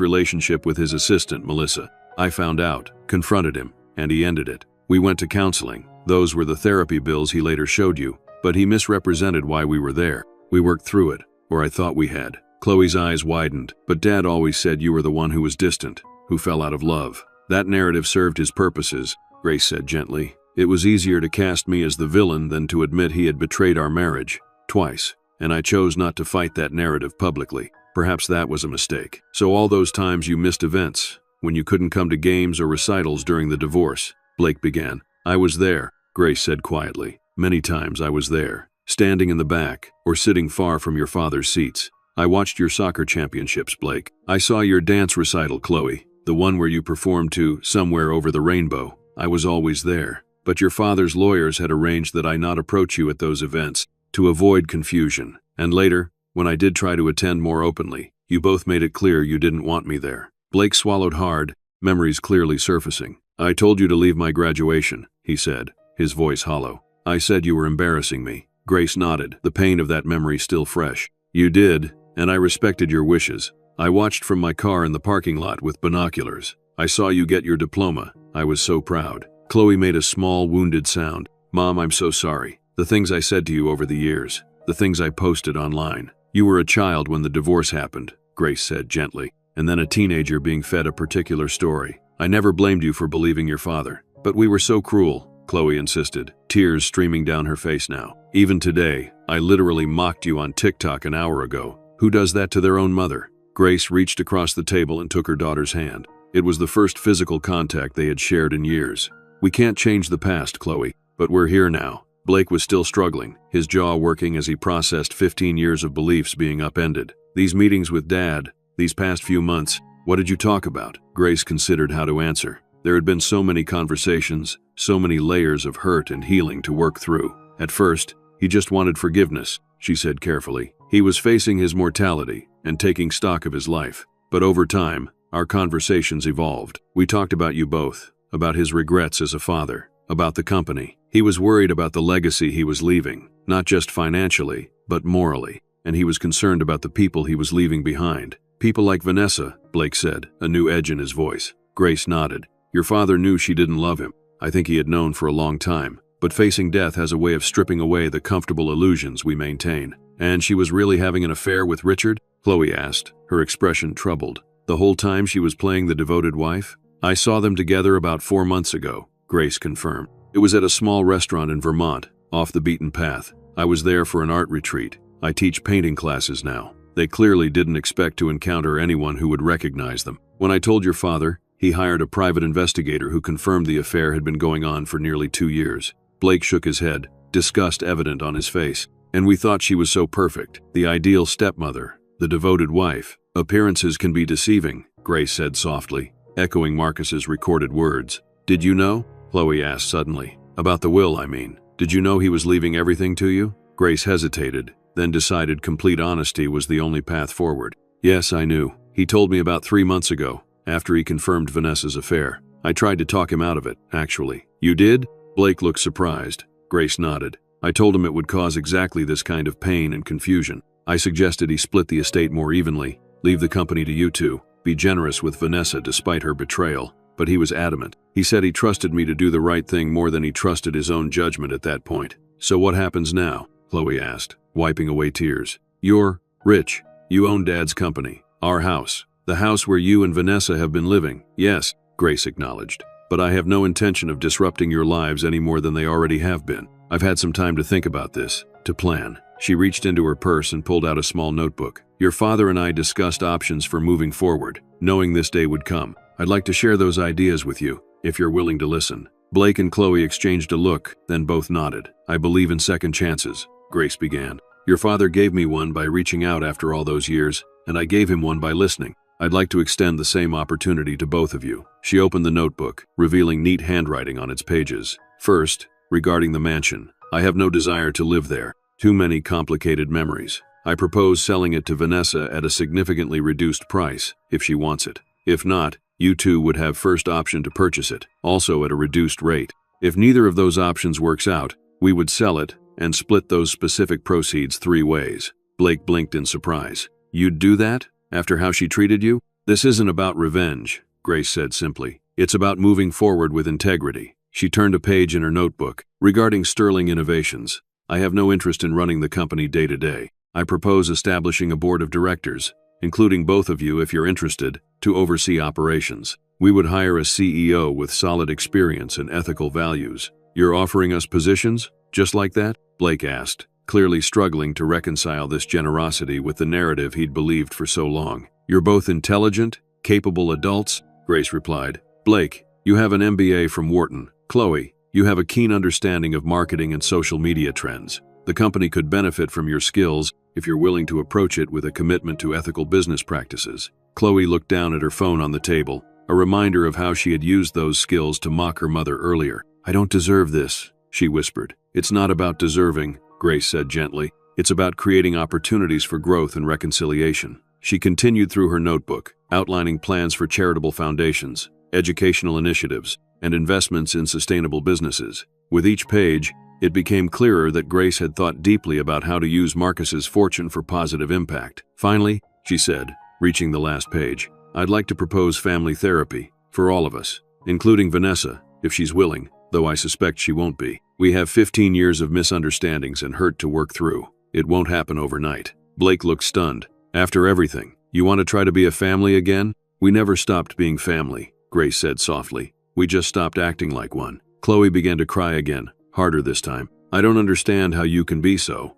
relationship with his assistant, Melissa. I found out, confronted him, and he ended it. We went to counseling. Those were the therapy bills he later showed you, but he misrepresented why we were there. We worked through it, or I thought we had." Chloe's eyes widened. "But Dad always said you were the one who was distant, who fell out of love." "That narrative served his purposes," Grace said gently. "It was easier to cast me as the villain than to admit he had betrayed our marriage, twice, and I chose not to fight that narrative publicly. Perhaps that was a mistake. So all those times you missed events, when you couldn't come to games or recitals during the divorce," Blake began. "I was there," Grace said quietly. "Many times I was there, standing in the back, or sitting far from your father's seats. I watched your soccer championships, Blake. I saw your dance recital, Chloe, the one where you performed to Somewhere Over the Rainbow. I was always there. But your father's lawyers had arranged that I not approach you at those events, to avoid confusion. And later, when I did try to attend more openly, you both made it clear you didn't want me there." Blake swallowed hard, memories clearly surfacing. "I told you to leave my graduation," he said, his voice hollow. "I said you were embarrassing me." Grace nodded, the pain of that memory still fresh. "You did, and I respected your wishes. I watched from my car in the parking lot with binoculars. I saw you get your diploma. I was so proud." Chloe made a small, wounded sound. "Mom, I'm so sorry. The things I said to you over the years, the things I posted online. You were a child when the divorce happened," Grace said gently, "and then a teenager being fed a particular story. I never blamed you for believing your father. But we were so cruel," Chloe insisted, tears streaming down her face now. "Even today, I literally mocked you on TikTok an hour ago. Who does that to their own mother?" Grace reached across the table and took her daughter's hand. It was the first physical contact they had shared in years. "We can't change the past, Chloe, but we're here now." Blake was still struggling, his jaw working as he processed 15 years of beliefs being upended. "These meetings with Dad, these past few months, what did you talk about?" Grace considered how to answer. There had been so many conversations, so many layers of hurt and healing to work through. At first, he just wanted forgiveness, she said carefully. He was facing his mortality and taking stock of his life. But over time, our conversations evolved. We talked about you both, about his regrets as a father, about the company. He was worried about the legacy he was leaving, not just financially, but morally. And he was concerned about the people he was leaving behind. "People like Vanessa," Blake said, a new edge in his voice. Grace nodded. "Your father knew she didn't love him. I think he had known for a long time. But facing death has a way of stripping away the comfortable illusions we maintain." "And she was really having an affair with Richard?" Chloe asked, her expression troubled. "The whole time she was playing the devoted wife?" "I saw them together about 4 months ago," Grace confirmed. "It was at a small restaurant in Vermont, off the beaten path. I was there for an art retreat. I teach painting classes now. They clearly didn't expect to encounter anyone who would recognize them. When I told your father, he hired a private investigator who confirmed the affair had been going on for nearly 2 years. Blake shook his head, disgust evident on his face. And we thought she was so perfect, the ideal stepmother, the devoted wife. Appearances can be deceiving, Grace said softly, echoing Marcus's recorded words. Did you know? Chloe asked suddenly. About the will, I mean. Did you know he was leaving everything to you? Grace hesitated, then decided complete honesty was the only path forward. Yes, I knew. He told me about 3 months ago, after he confirmed Vanessa's affair. I tried to talk him out of it, actually. You did? Blake looked surprised. Grace nodded. I told him it would cause exactly this kind of pain and confusion. I suggested he split the estate more evenly, leave the company to you two, be generous with Vanessa despite her betrayal. But he was adamant. He said he trusted me to do the right thing more than he trusted his own judgment at that point. So what happens now? Chloe asked, wiping away tears. You're rich. You own Dad's company. Our house. The house where you and Vanessa have been living. Yes, Grace acknowledged. But I have no intention of disrupting your lives any more than they already have been. I've had some time to think about this, to plan. She reached into her purse and pulled out a small notebook. Your father and I discussed options for moving forward, knowing this day would come. I'd like to share those ideas with you, if you're willing to listen. Blake and Chloe exchanged a look, then both nodded. I believe in second chances, Grace began. Your father gave me one by reaching out after all those years, and I gave him one by listening. I'd like to extend the same opportunity to both of you. She opened the notebook, revealing neat handwriting on its pages. First, regarding the mansion. I have no desire to live there. Too many complicated memories. I propose selling it to Vanessa at a significantly reduced price, if she wants it. If not, you two would have first option to purchase it, also at a reduced rate. If neither of those options works out, we would sell it and split those specific proceeds 3 ways. Blake blinked in surprise. You'd do that? After how she treated you? This isn't about revenge, Grace said simply. It's about moving forward with integrity. She turned a page in her notebook. Regarding Sterling Innovations, I have no interest in running the company day to day. I propose establishing a board of directors, including both of you if you're interested, to oversee operations. We would hire a CEO with solid experience and ethical values. You're offering us positions, just like that? Blake asked, clearly struggling to reconcile this generosity with the narrative he'd believed for so long. You're both intelligent, capable adults, Grace replied. Blake, you have an MBA from Wharton. Chloe, you have a keen understanding of marketing and social media trends. The company could benefit from your skills if you're willing to approach it with a commitment to ethical business practices. Chloe looked down at her phone on the table, a reminder of how she had used those skills to mock her mother earlier. I don't deserve this, she whispered. It's not about deserving, Grace said gently. It's about creating opportunities for growth and reconciliation. She continued through her notebook, outlining plans for charitable foundations, educational initiatives, and investments in sustainable businesses. With each page, it became clearer that Grace had thought deeply about how to use Marcus's fortune for positive impact. Finally, she said, reaching the last page, I'd like to propose family therapy for all of us, including Vanessa, if she's willing, though I suspect she won't be. We have 15 years of misunderstandings and hurt to work through. It won't happen overnight. Blake looked stunned. After everything, you want to try to be a family again? We never stopped being family, Grace said softly. We just stopped acting like one. Chloe began to cry again, harder this time. I don't understand how you can be so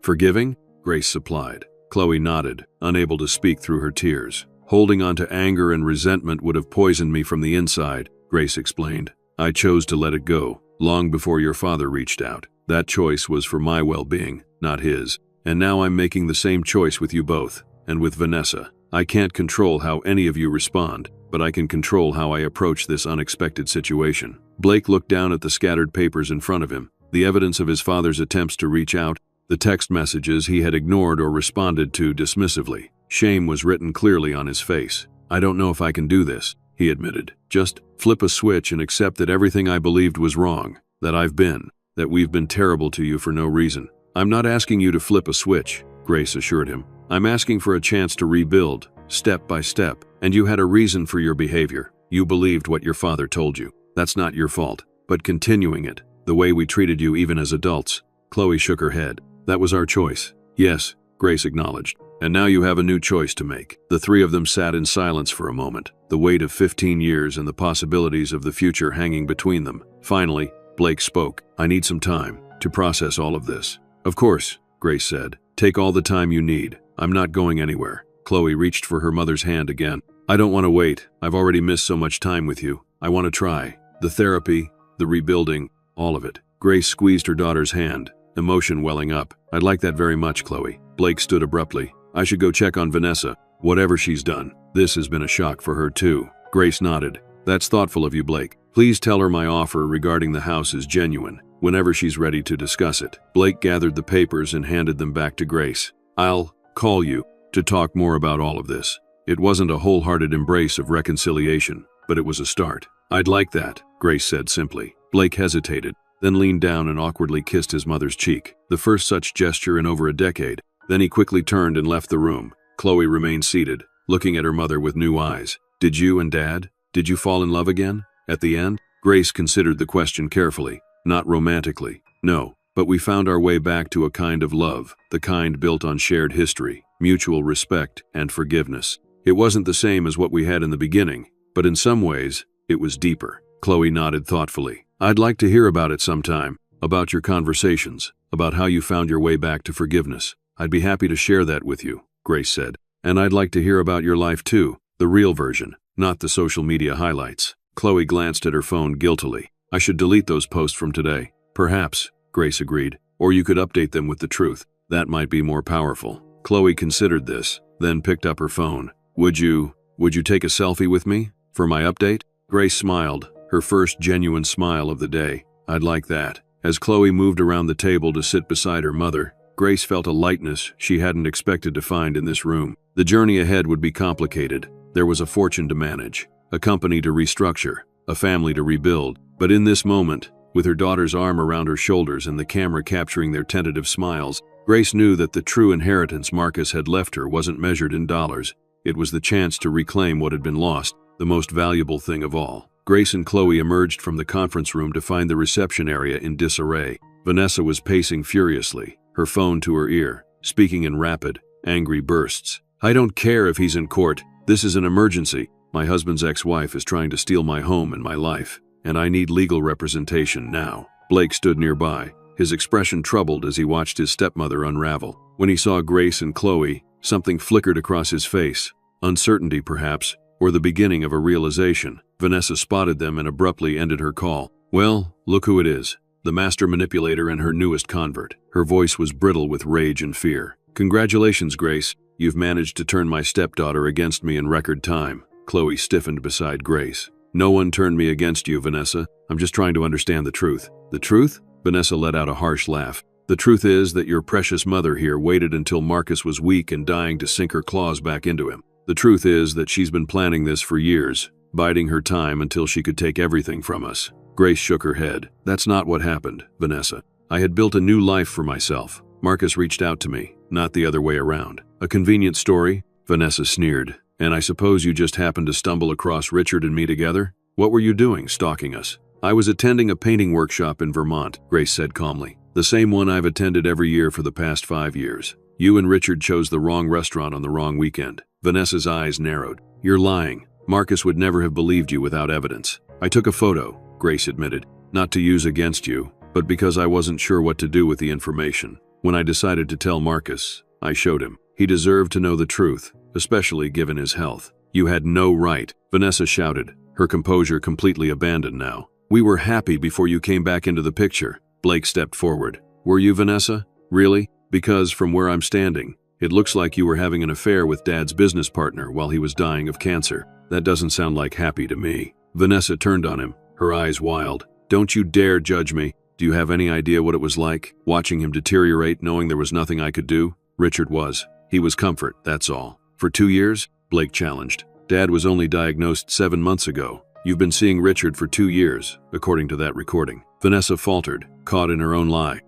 forgiving? Grace supplied. Chloe nodded, unable to speak through her tears. Holding on to anger and resentment would have poisoned me from the inside, Grace explained. I chose to let it go, long before your father reached out. That choice was for my well-being, not his. And now I'm making the same choice with you both, and with Vanessa. I can't control how any of you respond, but I can control how I approach this unexpected situation. Blake looked down at the scattered papers in front of him, the evidence of his father's attempts to reach out, the text messages he had ignored or responded to dismissively. Shame was written clearly on his face. I don't know if I can do this, he admitted. Just flip a switch and accept that everything I believed was wrong, that we've been terrible to you for no reason. I'm not asking you to flip a switch, Grace assured him. I'm asking for a chance to rebuild, step by step, and you had a reason for your behavior. You believed what your father told you. That's not your fault. But continuing it, the way we treated you even as adults. Chloe shook her head. That was our choice. Yes, Grace acknowledged. And now you have a new choice to make. The three of them sat in silence for a moment, the weight of 15 years and the possibilities of the future hanging between them. Finally, Blake spoke. I need some time to process all of this. Of course, Grace said. Take all the time you need. I'm not going anywhere. Chloe reached for her mother's hand again. I don't want to wait. I've already missed so much time with you. I want to try. The therapy, the rebuilding, all of it. Grace squeezed her daughter's hand, emotion welling up. I'd like that very much, Chloe. Blake stood abruptly. I should go check on Vanessa, whatever she's done. This has been a shock for her too. Grace nodded. That's thoughtful of you, Blake. Please tell her my offer regarding the house is genuine, whenever she's ready to discuss it. Blake gathered the papers and handed them back to Grace. I'll call you to talk more about all of this. It wasn't a wholehearted embrace of reconciliation, but it was a start. I'd like that, Grace said simply. Blake hesitated, then leaned down and awkwardly kissed his mother's cheek, the first such gesture in over a decade. Then he quickly turned and left the room. Chloe remained seated, looking at her mother with new eyes. Did you and Dad? Did you fall in love again? At the end? Grace considered the question carefully. Not romantically, no, but we found our way back to a kind of love, the kind built on shared history, mutual respect, and forgiveness. It wasn't the same as what we had in the beginning, but in some ways, it was deeper. Chloe nodded thoughtfully. I'd like to hear about it sometime, about your conversations, about how you found your way back to forgiveness. I'd be happy to share that with you, Grace said. And I'd like to hear about your life too, the real version, not the social media highlights. Chloe glanced at her phone guiltily. I should delete those posts from today. Perhaps, Grace agreed, or you could update them with the truth. That might be more powerful. Chloe considered this, then picked up her phone. Would you take a selfie with me for my update? Grace smiled, her first genuine smile of the day. I'd like that. As Chloe moved around the table to sit beside her mother, Grace felt a lightness she hadn't expected to find in this room. The journey ahead would be complicated. There was a fortune to manage, a company to restructure, a family to rebuild. But in this moment, with her daughter's arm around her shoulders and the camera capturing their tentative smiles, Grace knew that the true inheritance Marcus had left her wasn't measured in dollars. It was the chance to reclaim what had been lost, the most valuable thing of all. Grace and Chloe emerged from the conference room to find the reception area in disarray. Vanessa was pacing furiously, her phone to her ear, speaking in rapid, angry bursts. I don't care if he's in court. This is an emergency. My husband's ex-wife is trying to steal my home and my life, and I need legal representation now. Blake stood nearby, his expression troubled as he watched his stepmother unravel. When he saw Grace and Chloe, something flickered across his face. Uncertainty, perhaps, or the beginning of a realization. Vanessa spotted them and abruptly ended her call. Well, look who it is. The master manipulator and her newest convert. Her voice was brittle with rage and fear. Congratulations, Grace. You've managed to turn my stepdaughter against me in record time. Chloe stiffened beside Grace. No one turned me against you, Vanessa. I'm just trying to understand the truth. The truth? Vanessa let out a harsh laugh. The truth is that your precious mother here waited until Marcus was weak and dying to sink her claws back into him. The truth is that she's been planning this for years, biding her time until she could take everything from us. Grace shook her head. That's not what happened, Vanessa. I had built a new life for myself. Marcus reached out to me, not the other way around. A convenient story? Vanessa sneered. And I suppose you just happened to stumble across Richard and me together? What were you doing, stalking us? I was attending a painting workshop in Vermont, Grace said calmly. The same one I've attended every year for the past 5 years. You and Richard chose the wrong restaurant on the wrong weekend. Vanessa's eyes narrowed. You're lying. Marcus would never have believed you without evidence. I took a photo, Grace admitted, not to use against you, but because I wasn't sure what to do with the information. When I decided to tell Marcus, I showed him. He deserved to know the truth, especially given his health. You had no right, Vanessa shouted, her composure completely abandoned now. We were happy before you came back into the picture. Blake stepped forward. Were you, Vanessa? Really? Because from where I'm standing, it looks like you were having an affair with Dad's business partner while he was dying of cancer. That doesn't sound like happy to me. Vanessa turned on him, her eyes wild. Don't you dare judge me. Do you have any idea what it was like, watching him deteriorate, knowing there was nothing I could do? Richard was. He was comfort, that's all. For 2 years? Blake challenged. Dad was only diagnosed 7 months ago. You've been seeing Richard for 2 years, according to that recording. Vanessa faltered, caught in her own lie.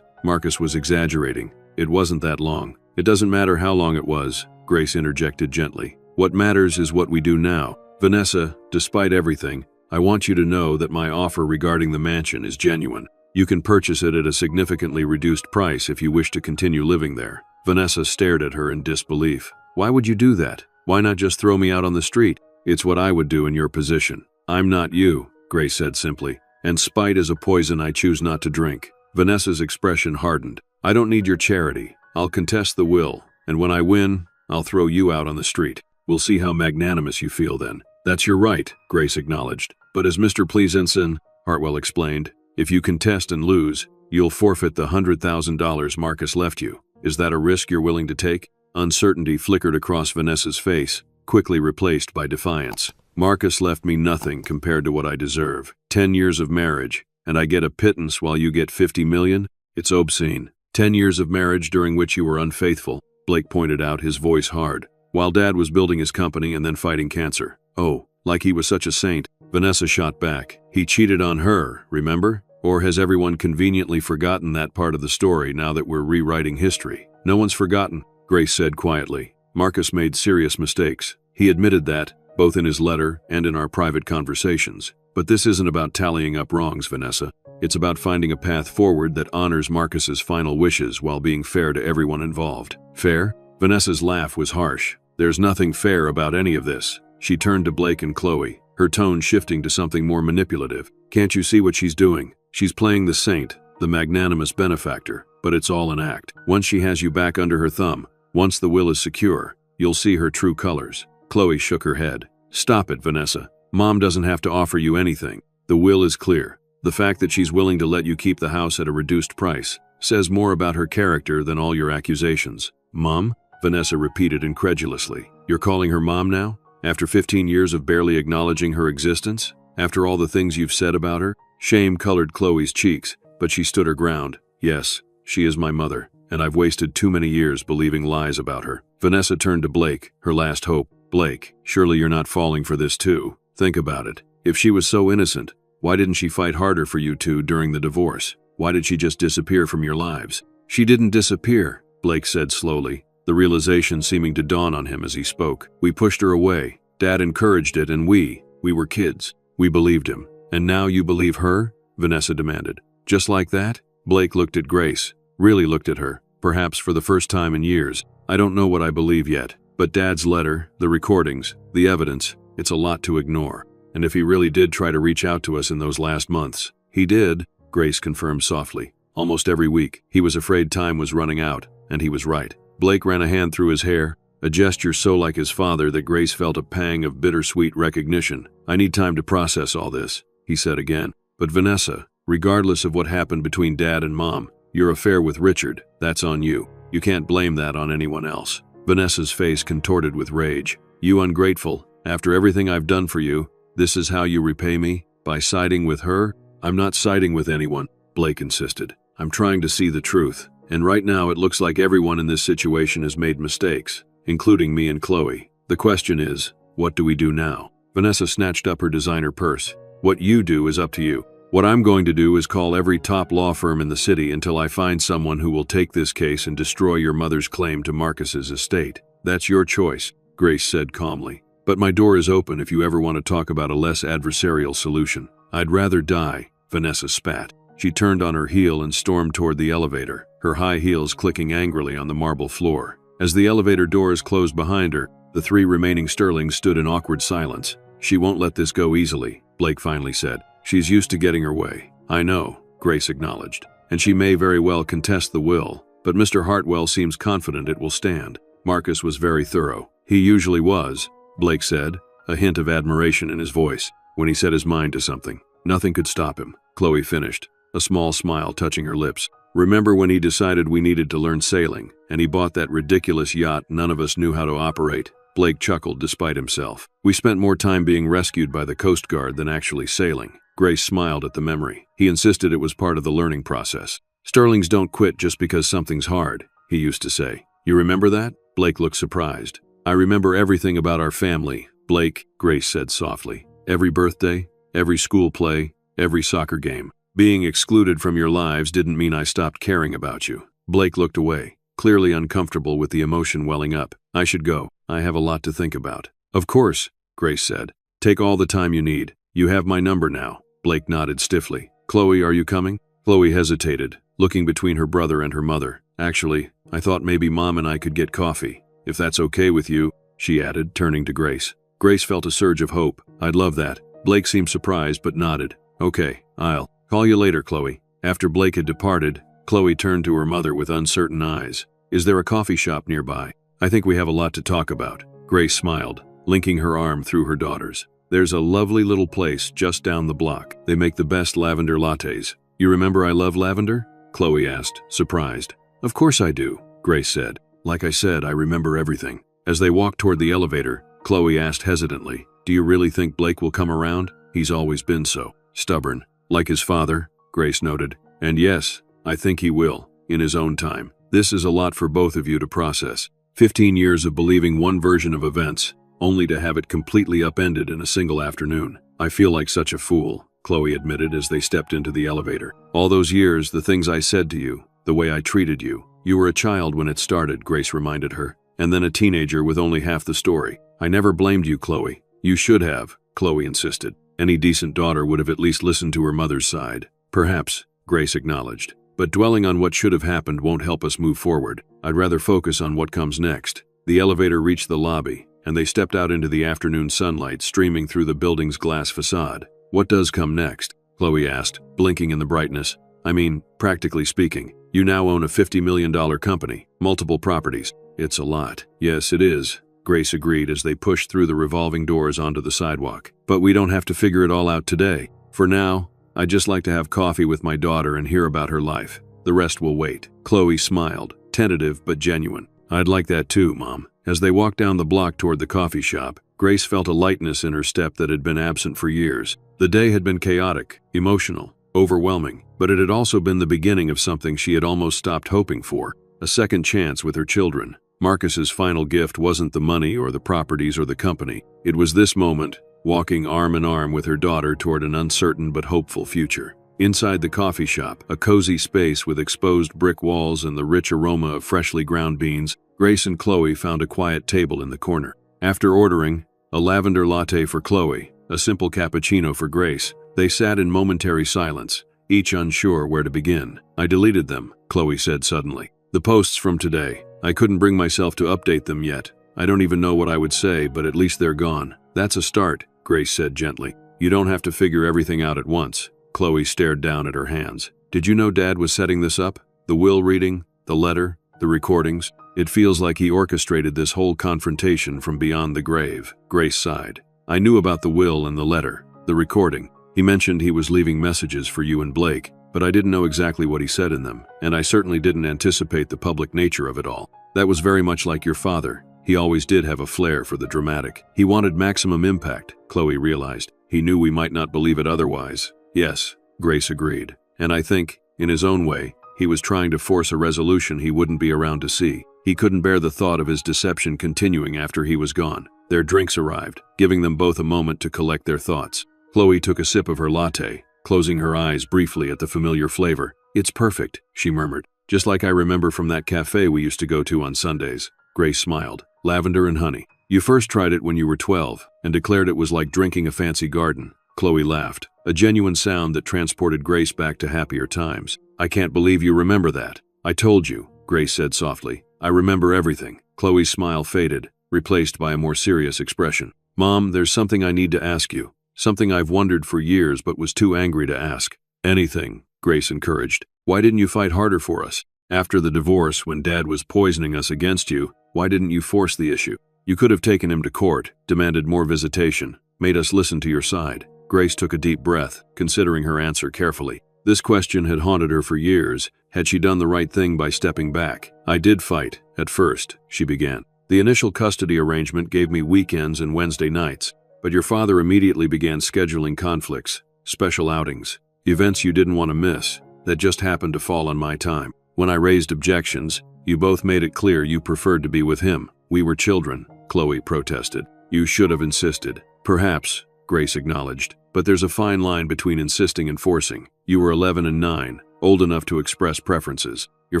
Marcus was exaggerating. It wasn't that long. It doesn't matter how long it was, Grace interjected gently. What matters is what we do now. Vanessa, despite everything, I want you to know that my offer regarding the mansion is genuine. You can purchase it at a significantly reduced price if you wish to continue living there. Vanessa stared at her in disbelief. Why would you do that? Why not just throw me out on the street? It's what I would do in your position. I'm not you, Grace said simply. And spite is a poison I choose not to drink. Vanessa's expression hardened. I don't need your charity. I'll contest the will, and when I win, I'll throw you out on the street. We'll see how magnanimous you feel then." "That's your right," Grace acknowledged. "But as Mr. Pleasenson," Hartwell explained, "if you contest and lose, you'll forfeit the $100,000 Marcus left you. Is that a risk you're willing to take?" Uncertainty flickered across Vanessa's face, quickly replaced by defiance. "Marcus left me nothing compared to what I deserve. 10 years of marriage, and I get a pittance while you get 50 million? It's obscene. 10 years of marriage during which you were unfaithful," Blake pointed out, his voice hard, "while Dad was building his company and then fighting cancer. Oh, like he was such a saint." Vanessa shot back. "He cheated on her, remember? Or has everyone conveniently forgotten that part of the story now that we're rewriting history?" "No one's forgotten," Grace said quietly. "Marcus made serious mistakes. He admitted that, both in his letter and in our private conversations. But this isn't about tallying up wrongs, Vanessa. It's about finding a path forward that honors Marcus's final wishes while being fair to everyone involved." "Fair?" Vanessa's laugh was harsh. "There's nothing fair about any of this." She turned to Blake and Chloe, her tone shifting to something more manipulative. "Can't you see what she's doing? She's playing the saint, the magnanimous benefactor, but it's all an act. Once she has you back under her thumb, once the will is secure, you'll see her true colors." Chloe shook her head. "Stop it, Vanessa. Mom doesn't have to offer you anything. The will is clear. The fact that she's willing to let you keep the house at a reduced price says more about her character than all your accusations." "Mom?" Vanessa repeated incredulously. "You're calling her mom now? After 15 years of barely acknowledging her existence? After all the things you've said about her?" Shame colored Chloe's cheeks, but she stood her ground. "Yes, she is my mother, and I've wasted too many years believing lies about her." Vanessa turned to Blake, her last hope. "Blake, surely you're not falling for this too. Think about it. If she was so innocent, why didn't she fight harder for you two during the divorce? Why did she just disappear from your lives?" "She didn't disappear," Blake said slowly, the realization seeming to dawn on him as he spoke. "We pushed her away. Dad encouraged it, and we were kids. We believed him. And now you believe her?" Vanessa demanded. "Just like that?" Blake looked at Grace, really looked at her, perhaps for the first time in years. "I don't know what I believe yet, but Dad's letter, the recordings, the evidence, it's a lot to ignore. And if he really did try to reach out to us in those last months—" "He did," Grace confirmed softly. "Almost every week. He was afraid time was running out, and he was right." Blake ran a hand through his hair, a gesture so like his father that Grace felt a pang of bittersweet recognition. "I need time to process all this," he said again. "But Vanessa, regardless of what happened between Dad and Mom, your affair with Richard, that's on you. You can't blame that on anyone else." Vanessa's face contorted with rage. "You ungrateful. After everything I've done for you, this is how you repay me? By siding with her?" "I'm not siding with anyone," Blake insisted. "I'm trying to see the truth. And right now it looks like everyone in this situation has made mistakes, including me and Chloe. The question is, what do we do now?" Vanessa snatched up her designer purse. "What you do is up to you. What I'm going to do is call every top law firm in the city until I find someone who will take this case and destroy your mother's claim to Marcus's estate. That's your choice," Grace said calmly. "But my door is open if you ever want to talk about a less adversarial solution." "I'd rather die," Vanessa spat. She turned on her heel and stormed toward the elevator, her high heels clicking angrily on the marble floor. As the elevator doors closed behind her, the three remaining Sterlings stood in awkward silence. "She won't let this go easily," Blake finally said. "She's used to getting her way." "I know," Grace acknowledged. "And she may very well contest the will, but Mr. Hartwell seems confident it will stand." "Marcus was very thorough." "He usually was," Blake said, a hint of admiration in his voice, "when he set his mind to something. Nothing could stop him." Chloe finished, a small smile touching her lips. "Remember when he decided we needed to learn sailing, and he bought that ridiculous yacht none of us knew how to operate?" Blake chuckled despite himself. "We spent more time being rescued by the Coast Guard than actually sailing." Grace smiled at the memory. "He insisted it was part of the learning process. Sterlings don't quit just because something's hard, he used to say. You remember that?" Blake looked surprised. "I remember everything about our family, Blake," Grace said softly. "Every birthday, every school play, every soccer game. Being excluded from your lives didn't mean I stopped caring about you." Blake looked away, clearly uncomfortable with the emotion welling up. "I should go. I have a lot to think about." "Of course," Grace said. "Take all the time you need. You have my number now." Blake nodded stiffly. "Chloe, are you coming?" Chloe hesitated, looking between her brother and her mother. "Actually, I thought maybe Mom and I could get coffee. If that's okay with you," she added, turning to Grace. Grace felt a surge of hope. "I'd love that." Blake seemed surprised but nodded. "Okay, I'll call you later, Chloe." After Blake had departed, Chloe turned to her mother with uncertain eyes. Is there a coffee shop nearby? I think we have a lot to talk about. Grace smiled, linking her arm through her daughter's. There's a lovely little place just down the block. They make the best lavender lattes. You remember I love lavender? Chloe asked, surprised. Of course I do, Grace said. Like I said, I remember everything. As they walked toward the elevator, Chloe asked hesitantly, do you really think Blake will come around? He's always been so stubborn. Like his father, Grace noted. And yes, I think he will, in his own time. This is a lot for both of you to process. 15 years of believing one version of events, only to have it completely upended in a single afternoon. I feel like such a fool, Chloe admitted as they stepped into the elevator. All those years, the things I said to you, the way I treated you. You were a child when it started, Grace reminded her, and then a teenager with only half the story. I never blamed you, Chloe. You should have, Chloe insisted. Any decent daughter would have at least listened to her mother's side. Perhaps, Grace acknowledged. But dwelling on what should have happened won't help us move forward. I'd rather focus on what comes next. The elevator reached the lobby, and they stepped out into the afternoon sunlight streaming through the building's glass facade. What does come next? Chloe asked, blinking in the brightness. I mean, practically speaking, you now own a $50 million company, multiple properties. It's a lot. Yes, it is, Grace agreed as they pushed through the revolving doors onto the sidewalk. But we don't have to figure it all out today. For now, I'd just like to have coffee with my daughter and hear about her life. The rest will wait. Chloe smiled, tentative but genuine. I'd like that too, Mom. As they walked down the block toward the coffee shop, Grace felt a lightness in her step that had been absent for years. The day had been chaotic, emotional, overwhelming, but it had also been the beginning of something she had almost stopped hoping for, a second chance with her children. Marcus's final gift wasn't the money or the properties or the company. It was this moment, walking arm in arm with her daughter toward an uncertain but hopeful future. Inside the coffee shop, a cozy space with exposed brick walls and the rich aroma of freshly ground beans, Grace and Chloe found a quiet table in the corner. After ordering a lavender latte for Chloe, a simple cappuccino for Grace, they sat in momentary silence, each unsure where to begin. I deleted them, Chloe said suddenly. The posts from today. I couldn't bring myself to update them yet. I don't even know what I would say, but at least they're gone. That's a start, Grace said gently. You don't have to figure everything out at once. Chloe stared down at her hands. Did you know Dad was setting this up? The will reading, the letter, the recordings? It feels like he orchestrated this whole confrontation from beyond the grave. Grace sighed. I knew about the will and the letter, the recording. He mentioned he was leaving messages for you and Blake, but I didn't know exactly what he said in them, and I certainly didn't anticipate the public nature of it all. That was very much like your father. He always did have a flair for the dramatic. He wanted maximum impact, Chloe realized. He knew we might not believe it otherwise. Yes, Grace agreed. And I think, in his own way, he was trying to force a resolution he wouldn't be around to see. He couldn't bear the thought of his deception continuing after he was gone. Their drinks arrived, giving them both a moment to collect their thoughts. Chloe took a sip of her latte, closing her eyes briefly at the familiar flavor. It's perfect, she murmured. Just like I remember from that cafe we used to go to on Sundays. Grace smiled. Lavender and honey. You first tried it when you were 12 and declared it was like drinking a fancy garden. Chloe laughed, a genuine sound that transported Grace back to happier times. I can't believe you remember that. I told you, Grace said softly. I remember everything. Chloe's smile faded, replaced by a more serious expression. Mom, there's something I need to ask you. Something I've wondered for years but was too angry to ask. Anything, Grace encouraged. Why didn't you fight harder for us? After the divorce, when Dad was poisoning us against you, why didn't you force the issue? You could have taken him to court, demanded more visitation, made us listen to your side. Grace took a deep breath, considering her answer carefully. This question had haunted her for years. Had she done the right thing by stepping back? I did fight, at first, she began. The initial custody arrangement gave me weekends and Wednesday nights, but your father immediately began scheduling conflicts, special outings, events you didn't want to miss, that just happened to fall on my time. When I raised objections, you both made it clear you preferred to be with him. We were children, Chloe protested. You should have insisted. Perhaps, Grace acknowledged, but there's a fine line between insisting and forcing. You were 11 and 9, old enough to express preferences. Your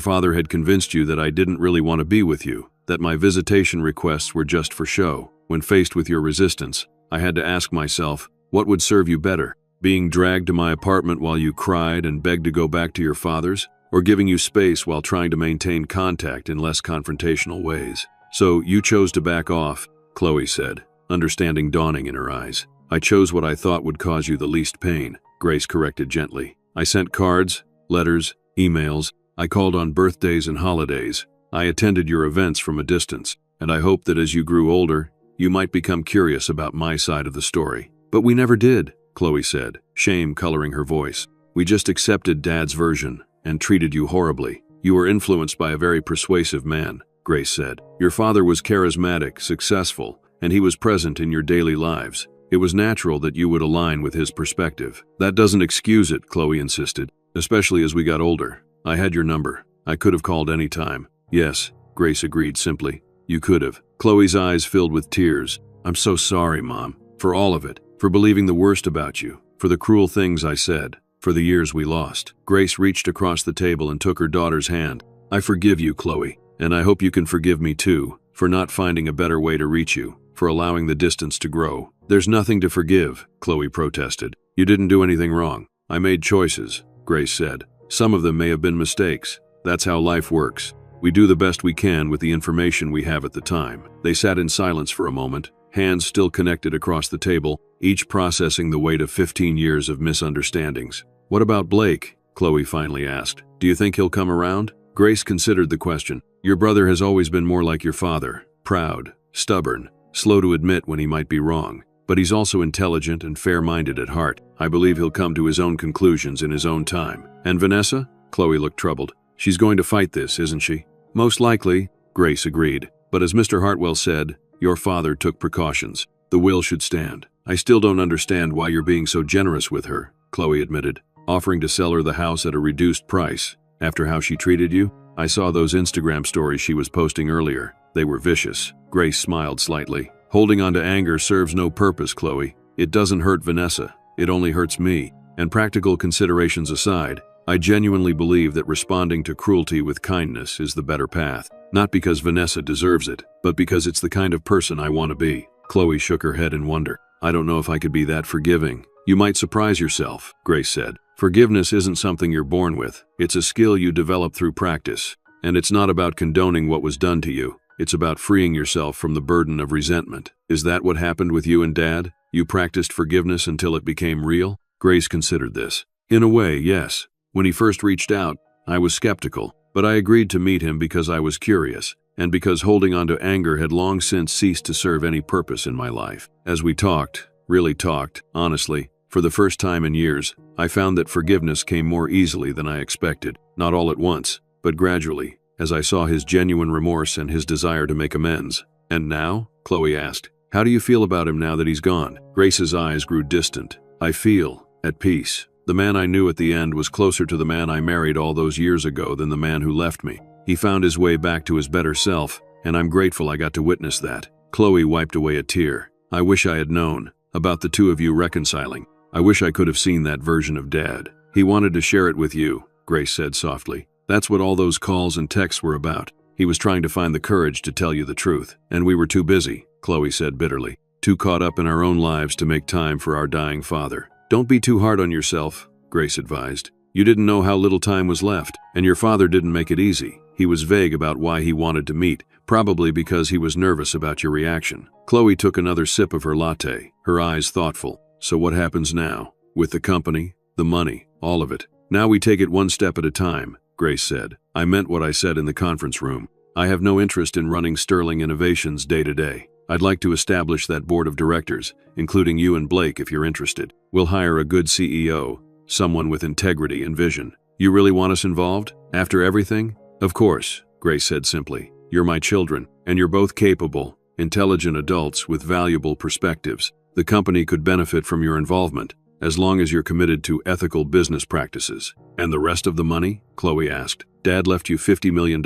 father had convinced you that I didn't really want to be with you, that my visitation requests were just for show. When faced with your resistance, I had to ask myself, what would serve you better? Being dragged to my apartment while you cried and begged to go back to your father's? Or giving you space while trying to maintain contact in less confrontational ways? So you chose to back off, Chloe said, understanding dawning in her eyes. I chose what I thought would cause you the least pain, Grace corrected gently. I sent cards, letters, emails. I called on birthdays and holidays. I attended your events from a distance, and I hoped that as you grew older, you might become curious about my side of the story. But we never did, Chloe said, shame coloring her voice. We just accepted Dad's version and treated you horribly. You were influenced by a very persuasive man, Grace said. Your father was charismatic, successful, and he was present in your daily lives. It was natural that you would align with his perspective. That doesn't excuse it, Chloe insisted, especially as we got older. I had your number. I could have called any time. Yes, Grace agreed simply. You could have. Chloe's eyes filled with tears. I'm so sorry, Mom, for all of it, for believing the worst about you, for the cruel things I said, for the years we lost. Grace reached across the table and took her daughter's hand. I forgive you, Chloe, and I hope you can forgive me too, for not finding a better way to reach you, for allowing the distance to grow. There's nothing to forgive, Chloe protested. You didn't do anything wrong. I made choices, Grace said. Some of them may have been mistakes. That's how life works. We do the best we can with the information we have at the time. They sat in silence for a moment, hands still connected across the table, each processing the weight of 15 years of misunderstandings. What about Blake? Chloe finally asked. Do you think he'll come around? Grace considered the question. Your brother has always been more like your father, proud, stubborn, slow to admit when he might be wrong. But he's also intelligent and fair-minded at heart. I believe he'll come to his own conclusions in his own time. And Vanessa? Chloe looked troubled. She's going to fight this, isn't she? Most likely, Grace agreed. But as Mr. Hartwell said, your father took precautions. The will should stand. I still don't understand why you're being so generous with her, Chloe admitted, offering to sell her the house at a reduced price. After how she treated you? I saw those Instagram stories she was posting earlier. They were vicious. Grace smiled slightly. Holding on to anger serves no purpose, Chloe. It doesn't hurt Vanessa. It only hurts me. And practical considerations aside, I genuinely believe that responding to cruelty with kindness is the better path. Not because Vanessa deserves it, but because it's the kind of person I want to be. Chloe shook her head in wonder. I don't know if I could be that forgiving. You might surprise yourself, Grace said. Forgiveness isn't something you're born with. It's a skill you develop through practice. And it's not about condoning what was done to you. It's about freeing yourself from the burden of resentment. Is that what happened with you and Dad? You practiced forgiveness until it became real? Grace considered this. In a way, yes. When he first reached out, I was skeptical, but I agreed to meet him because I was curious, and because holding on to anger had long since ceased to serve any purpose in my life. As we talked, really talked, honestly, for the first time in years, I found that forgiveness came more easily than I expected. Not all at once, but gradually, as I saw his genuine remorse and his desire to make amends. And now? Chloe asked. How do you feel about him now that he's gone? Grace's eyes grew distant. I feel at peace. The man I knew at the end was closer to the man I married all those years ago than the man who left me. He found his way back to his better self, and I'm grateful I got to witness that. Chloe wiped away a tear. I wish I had known about the two of you reconciling. I wish I could have seen that version of Dad. He wanted to share it with you, Grace said softly. That's what all those calls and texts were about. He was trying to find the courage to tell you the truth. And we were too busy, Chloe said bitterly. Too caught up in our own lives to make time for our dying father. Don't be too hard on yourself, Grace advised. You didn't know how little time was left, and your father didn't make it easy. He was vague about why he wanted to meet, probably because he was nervous about your reaction. Chloe took another sip of her latte, her eyes thoughtful. So what happens now? With the company, the money, all of it. Now we take it one step at a time, Grace said. I meant what I said in the conference room. I have no interest in running Sterling Innovations day to day. I'd like to establish that board of directors, including you and Blake if you're interested. We'll hire a good CEO, someone with integrity and vision. You really want us involved? After everything? Of course, Grace said simply. You're my children, and you're both capable, intelligent adults with valuable perspectives. The company could benefit from your involvement, as long as you're committed to ethical business practices. And the rest of the money? Chloe asked. Dad left you $50 million.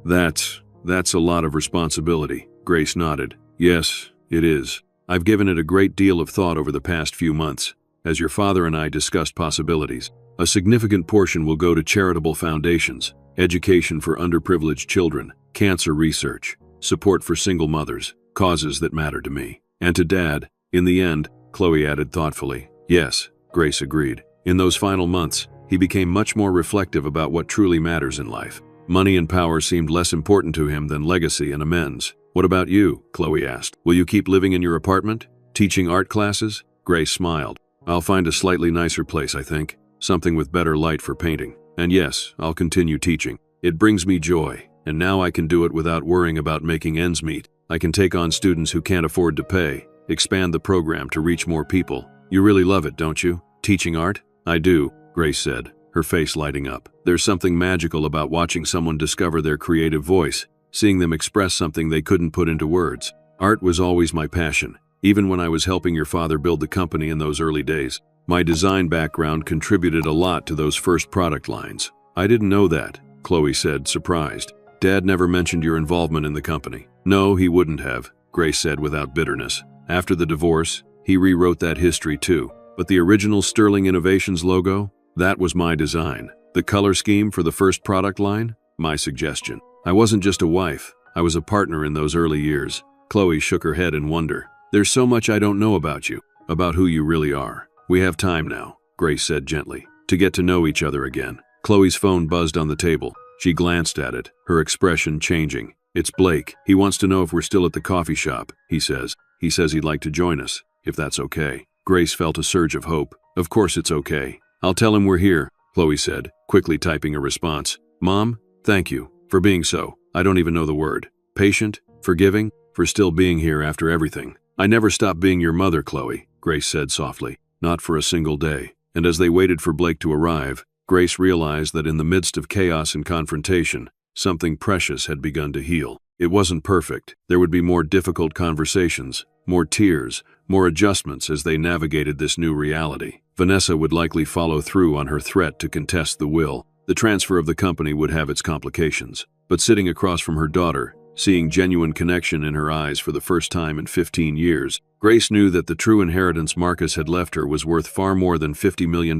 That's a lot of responsibility. Grace nodded. Yes, it is. I've given it a great deal of thought over the past few months. As your father and I discussed possibilities, a significant portion will go to charitable foundations, education for underprivileged children, cancer research, support for single mothers, causes that matter to me. And to Dad, in the end, Chloe added thoughtfully. Yes, Grace agreed. In those final months, he became much more reflective about what truly matters in life. Money and power seemed less important to him than legacy and amends. What about you? Chloe asked. Will you keep living in your apartment? Teaching art classes? Grace smiled. I'll find a slightly nicer place, I think. Something with better light for painting. And yes, I'll continue teaching. It brings me joy. and now I can do it without worrying about making ends meet. I can take on students who can't afford to pay, expand the program to reach more people. You really love it, don't you? Teaching art? I do, Grace said, her face lighting up. There's something magical about watching someone discover their creative voice, seeing them express something they couldn't put into words. Art was always my passion, even when I was helping your father build the company in those early days. My design background contributed a lot to those first product lines. I didn't know that, Chloe said, surprised. Dad never mentioned your involvement in the company. No, he wouldn't have, Grace said without bitterness. After the divorce, he rewrote that history too. But the original Sterling Innovations logo? That was my design. The color scheme for the first product line? My suggestion. I wasn't just a wife, I was a partner in those early years. Chloe shook her head in wonder. There's so much I don't know about you, about who you really are. We have time now, Grace said gently, to get to know each other again. Chloe's phone buzzed on the table. She glanced at it, her expression changing. It's Blake. He wants to know if we're still at the coffee shop, he says. He says he'd like to join us, if that's okay. Grace felt a surge of hope. Of course it's okay. I'll tell him we're here, Chloe said, quickly typing a response. Mom, thank you for being so, I don't even know the word, patient, forgiving, for still being here after everything. I never stopped being your mother, Chloe, Grace said softly. Not for a single day. And as they waited for Blake to arrive, Grace realized that in the midst of chaos and confrontation, something precious had begun to heal. It wasn't perfect. There would be more difficult conversations, more tears, more adjustments as they navigated this new reality. Vanessa would likely follow through on her threat to contest the will. The transfer of the company would have its complications. But sitting across from her daughter, seeing genuine connection in her eyes for the first time in 15 years, Grace knew that the true inheritance Marcus had left her was worth far more than $50 million.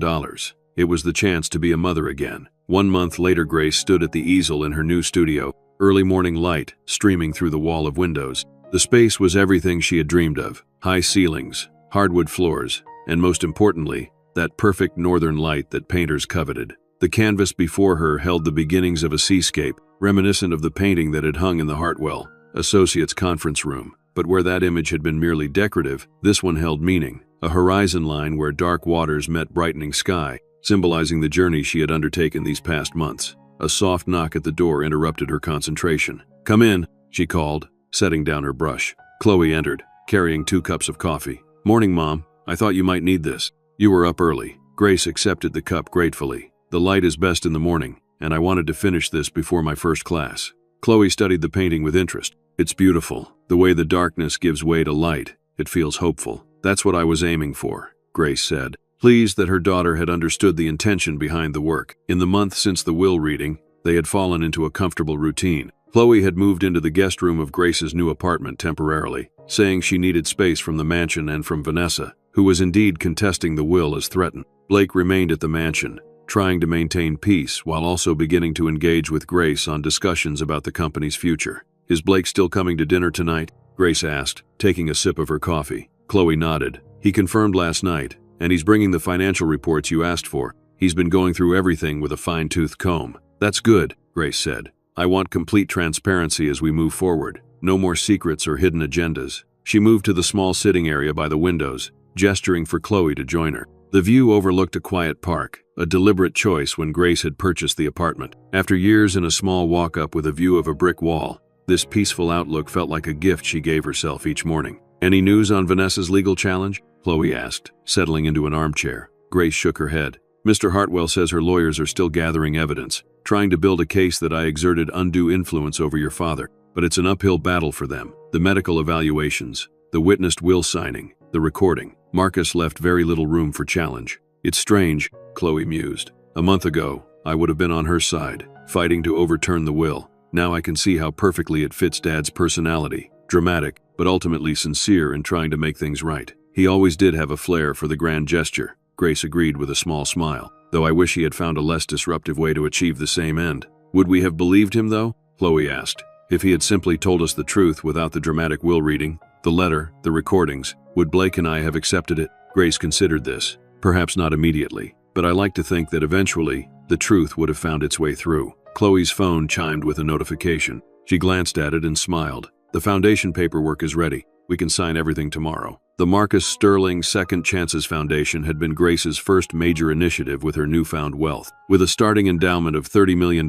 It was the chance to be a mother again. 1 month later, Grace stood at the easel in her new studio, early morning light streaming through the wall of windows. The space was everything she had dreamed of. High ceilings, hardwood floors, and most importantly, that perfect northern light that painters coveted. The canvas before her held the beginnings of a seascape, reminiscent of the painting that had hung in the Hartwell Associates conference room. But where that image had been merely decorative, this one held meaning. A horizon line where dark waters met brightening sky, symbolizing the journey she had undertaken these past months. A soft knock at the door interrupted her concentration. Come in, she called, setting down her brush. Chloe entered, carrying 2 cups of coffee. Morning, Mom. I thought you might need this. You were up early. Grace accepted the cup gratefully. The light is best in the morning, and I wanted to finish this before my first class. Chloe studied the painting with interest. It's beautiful. The way the darkness gives way to light. It feels hopeful. That's what I was aiming for, Grace said, pleased that her daughter had understood the intention behind the work. In the month since the will reading, they had fallen into a comfortable routine. Chloe had moved into the guest room of Grace's new apartment temporarily, saying she needed space from the mansion and from Vanessa, who was indeed contesting the will as threatened. Blake remained at the mansion, trying to maintain peace while also beginning to engage with Grace on discussions about the company's future. Is Blake still coming to dinner tonight? Grace asked, taking a sip of her coffee. Chloe nodded. He confirmed last night, and he's bringing the financial reports you asked for. He's been going through everything with a fine-tooth comb. That's good, Grace said. I want complete transparency as we move forward. No more secrets or hidden agendas. She moved to the small sitting area by the windows, gesturing for Chloe to join her. The view overlooked a quiet park, a deliberate choice when Grace had purchased the apartment. After years in a small walk-up with a view of a brick wall, this peaceful outlook felt like a gift she gave herself each morning. Any news on Vanessa's legal challenge? Chloe asked, settling into an armchair. Grace shook her head. Mr. Hartwell says her lawyers are still gathering evidence, trying to build a case that I exerted undue influence over your father. But it's an uphill battle for them. The medical evaluations, the witnessed will signing, the recording. Marcus left very little room for challenge. It's strange, Chloe mused. A month ago, I would have been on her side, fighting to overturn the will. Now I can see how perfectly it fits Dad's personality. Dramatic, but ultimately sincere in trying to make things right. He always did have a flair for the grand gesture, Grace agreed with a small smile, though I wish he had found a less disruptive way to achieve the same end. Would we have believed him, though? Chloe asked. If he had simply told us the truth without the dramatic will reading, the letter, the recordings, would Blake and I have accepted it? Grace considered this. Perhaps not immediately, but I like to think that eventually, the truth would have found its way through. Chloe's phone chimed with a notification. She glanced at it and smiled. The foundation paperwork is ready. We can sign everything tomorrow. The Marcus Sterling Second Chances Foundation had been Grace's first major initiative with her newfound wealth. With a starting endowment of $30 million,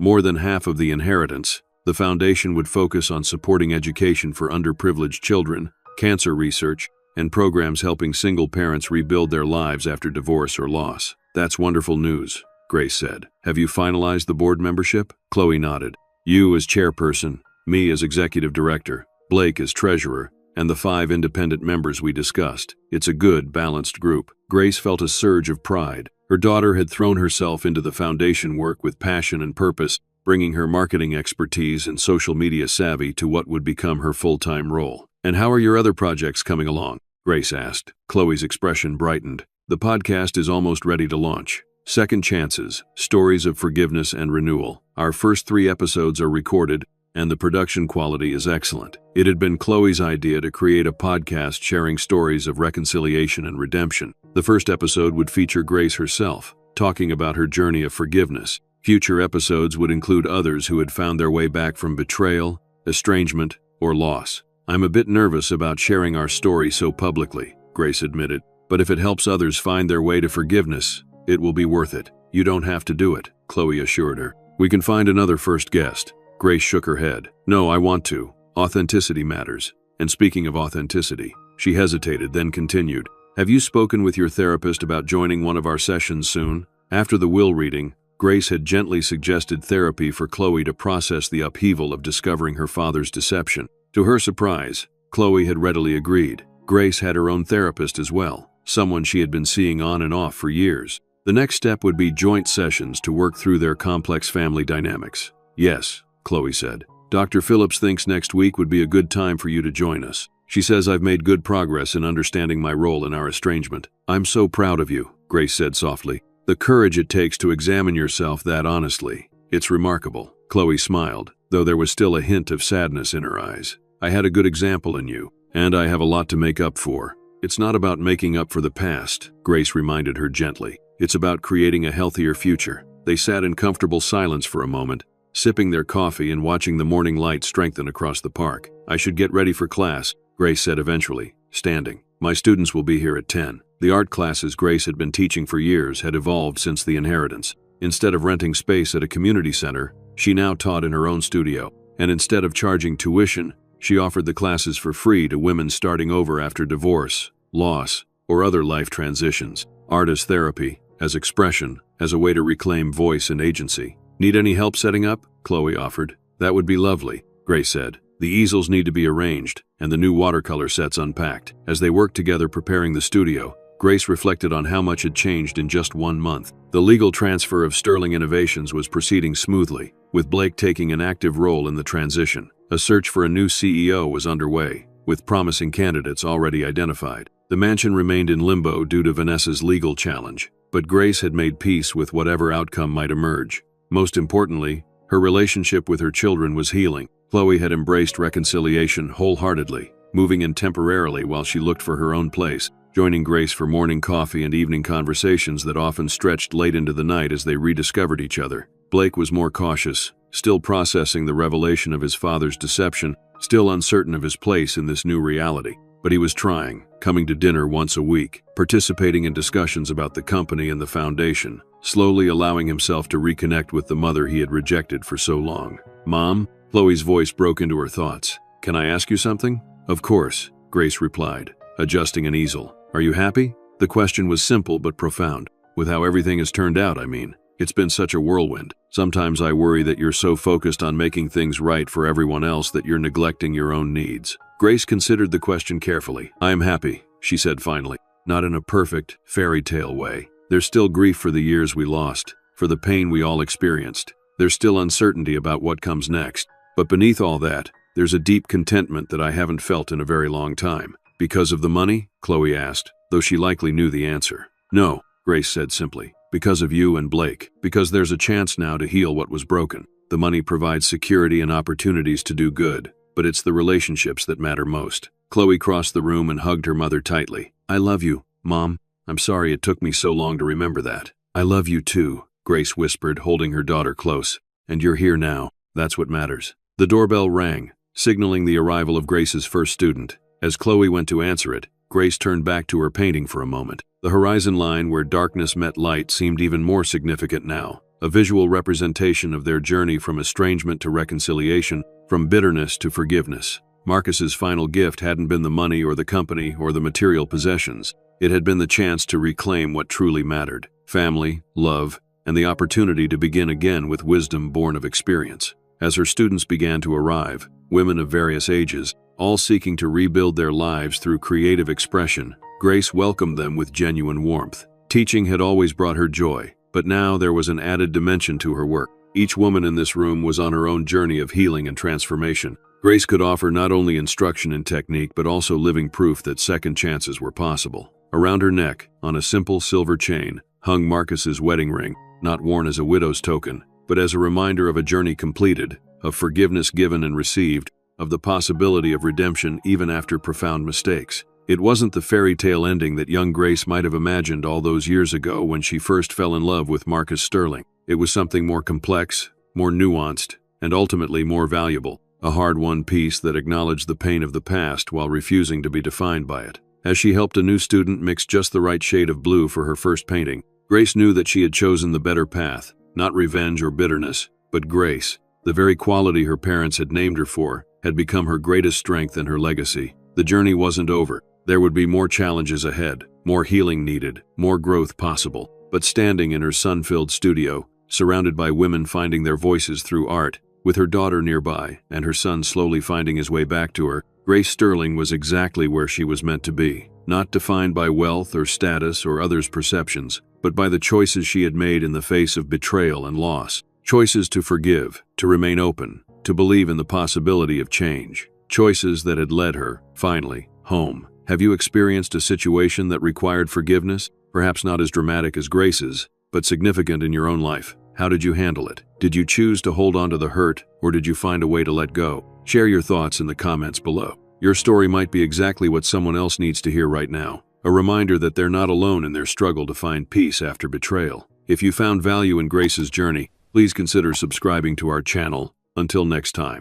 More than half of the inheritance, the foundation would focus on supporting education for underprivileged children, cancer research, and programs helping single parents rebuild their lives after divorce or loss. That's wonderful news, Grace said. Have you finalized the board membership? Chloe nodded. You as chairperson, me as executive director, Blake as treasurer, and the 5 independent members we discussed. It's a good, balanced group. Grace felt a surge of pride. Her daughter had thrown herself into the foundation work with passion and purpose, bringing her marketing expertise and social media savvy to what would become her full-time role. And how are your other projects coming along? Grace asked. Chloe's expression brightened. The podcast is almost ready to launch. Second Chances, Stories of Forgiveness and Renewal. Our first 3 episodes are recorded, and the production quality is excellent. It had been Chloe's idea to create a podcast sharing stories of reconciliation and redemption. The first episode would feature Grace herself, talking about her journey of forgiveness. Future episodes would include others who had found their way back from betrayal, estrangement, or loss. I'm a bit nervous about sharing our story so publicly, Grace admitted, but if it helps others find their way to forgiveness, it will be worth it. You don't have to do it, Chloe assured her. We can find another first guest. Grace shook her head. No, I want to. Authenticity matters. And speaking of authenticity, she hesitated, then continued. Have you spoken with your therapist about joining one of our sessions soon? After the will reading, Grace had gently suggested therapy for Chloe to process the upheaval of discovering her father's deception. To her surprise, Chloe had readily agreed. Grace had her own therapist as well, someone she had been seeing on and off for years. The next step would be joint sessions to work through their complex family dynamics. Yes, Chloe said. Dr. Phillips thinks next week would be a good time for you to join us. She says I've made good progress in understanding my role in our estrangement. I'm so proud of you, Grace said softly. The courage it takes to examine yourself that honestly. It's remarkable. Chloe smiled, though there was still a hint of sadness in her eyes. I had a good example in you, and I have a lot to make up for. It's not about making up for the past, Grace reminded her gently. It's about creating a healthier future. They sat in comfortable silence for a moment, sipping their coffee and watching the morning light strengthen across the park. I should get ready for class, Grace said eventually, standing. My students will be here at 10. The art classes Grace had been teaching for years had evolved since the inheritance. Instead of renting space at a community center, she now taught in her own studio. And instead of charging tuition, she offered the classes for free to women starting over after divorce, loss, or other life transitions. Art as therapy, as expression, as a way to reclaim voice and agency. Need any help setting up? Chloe offered. That would be lovely, Grace said. The easels need to be arranged, and the new watercolor sets unpacked. As they worked together preparing the studio, Grace reflected on how much had changed in just 1 month. The legal transfer of Sterling Innovations was proceeding smoothly, with Blake taking an active role in the transition. A search for a new CEO was underway, with promising candidates already identified. The mansion remained in limbo due to Vanessa's legal challenge, but Grace had made peace with whatever outcome might emerge. Most importantly, her relationship with her children was healing. Chloe had embraced reconciliation wholeheartedly, moving in temporarily while she looked for her own place, joining Grace for morning coffee and evening conversations that often stretched late into the night as they rediscovered each other. Blake was more cautious, still processing the revelation of his father's deception, still uncertain of his place in this new reality. But he was trying, coming to dinner once a week, participating in discussions about the company and the foundation, slowly allowing himself to reconnect with the mother he had rejected for so long. Mom? Chloe's voice broke into her thoughts. Can I ask you something? Of course, Grace replied, adjusting an easel. Are you happy? The question was simple but profound. With how everything has turned out, I mean. It's been such a whirlwind. Sometimes I worry that you're so focused on making things right for everyone else that you're neglecting your own needs. Grace considered the question carefully. I am happy, she said finally. Not in a perfect, fairy tale way. There's still grief for the years we lost, for the pain we all experienced. There's still uncertainty about what comes next. But beneath all that, there's a deep contentment that I haven't felt in a very long time. Because of the money? Chloe asked, though she likely knew the answer. No, Grace said simply. Because of you and Blake. Because there's a chance now to heal what was broken. The money provides security and opportunities to do good, but it's the relationships that matter most. Chloe crossed the room and hugged her mother tightly. I love you, Mom. I'm sorry it took me so long to remember that. I love you too, Grace whispered, holding her daughter close. And you're here now. That's what matters. The doorbell rang, signaling the arrival of Grace's first student. As Chloe went to answer it, Grace turned back to her painting for a moment. The horizon line where darkness met light seemed even more significant now. a visual representation of their journey from estrangement to reconciliation, from bitterness to forgiveness. Marcus's final gift hadn't been the money or the company or the material possessions. It had been the chance to reclaim what truly mattered: family, love, and the opportunity to begin again with wisdom born of experience. As her students began to arrive, women of various ages, all seeking to rebuild their lives through creative expression, Grace welcomed them with genuine warmth. Teaching had always brought her joy, but now there was an added dimension to her work. Each woman in this room was on her own journey of healing and transformation. Grace could offer not only instruction and technique, but also living proof that second chances were possible. Around her neck, on a simple silver chain, hung Marcus's wedding ring, not worn as a widow's token, but as a reminder of a journey completed, of forgiveness given and received, of the possibility of redemption even after profound mistakes. It wasn't the fairy tale ending that young Grace might have imagined all those years ago when she first fell in love with Marcus Sterling. It was something more complex, more nuanced, and ultimately more valuable, a hard-won piece that acknowledged the pain of the past while refusing to be defined by it. As she helped a new student mix just the right shade of blue for her first painting, Grace knew that she had chosen the better path, not revenge or bitterness, but grace. The very quality her parents had named her for had become her greatest strength and her legacy. The journey wasn't over. There would be more challenges ahead, more healing needed, more growth possible. But standing in her sun-filled studio, surrounded by women finding their voices through art, with her daughter nearby and her son slowly finding his way back to her, Grace Sterling was exactly where she was meant to be. Not defined by wealth or status or others' perceptions, but by the choices she had made in the face of betrayal and loss. Choices to forgive, to remain open, to believe in the possibility of change. Choices that had led her, finally, home. Have you experienced a situation that required forgiveness? Perhaps not as dramatic as Grace's, but significant in your own life. How did you handle it? Did you choose to hold on to the hurt, or did you find a way to let go? Share your thoughts in the comments below. Your story might be exactly what someone else needs to hear right now. A reminder that they're not alone in their struggle to find peace after betrayal. If you found value in Grace's journey, please consider subscribing to our channel. Until next time.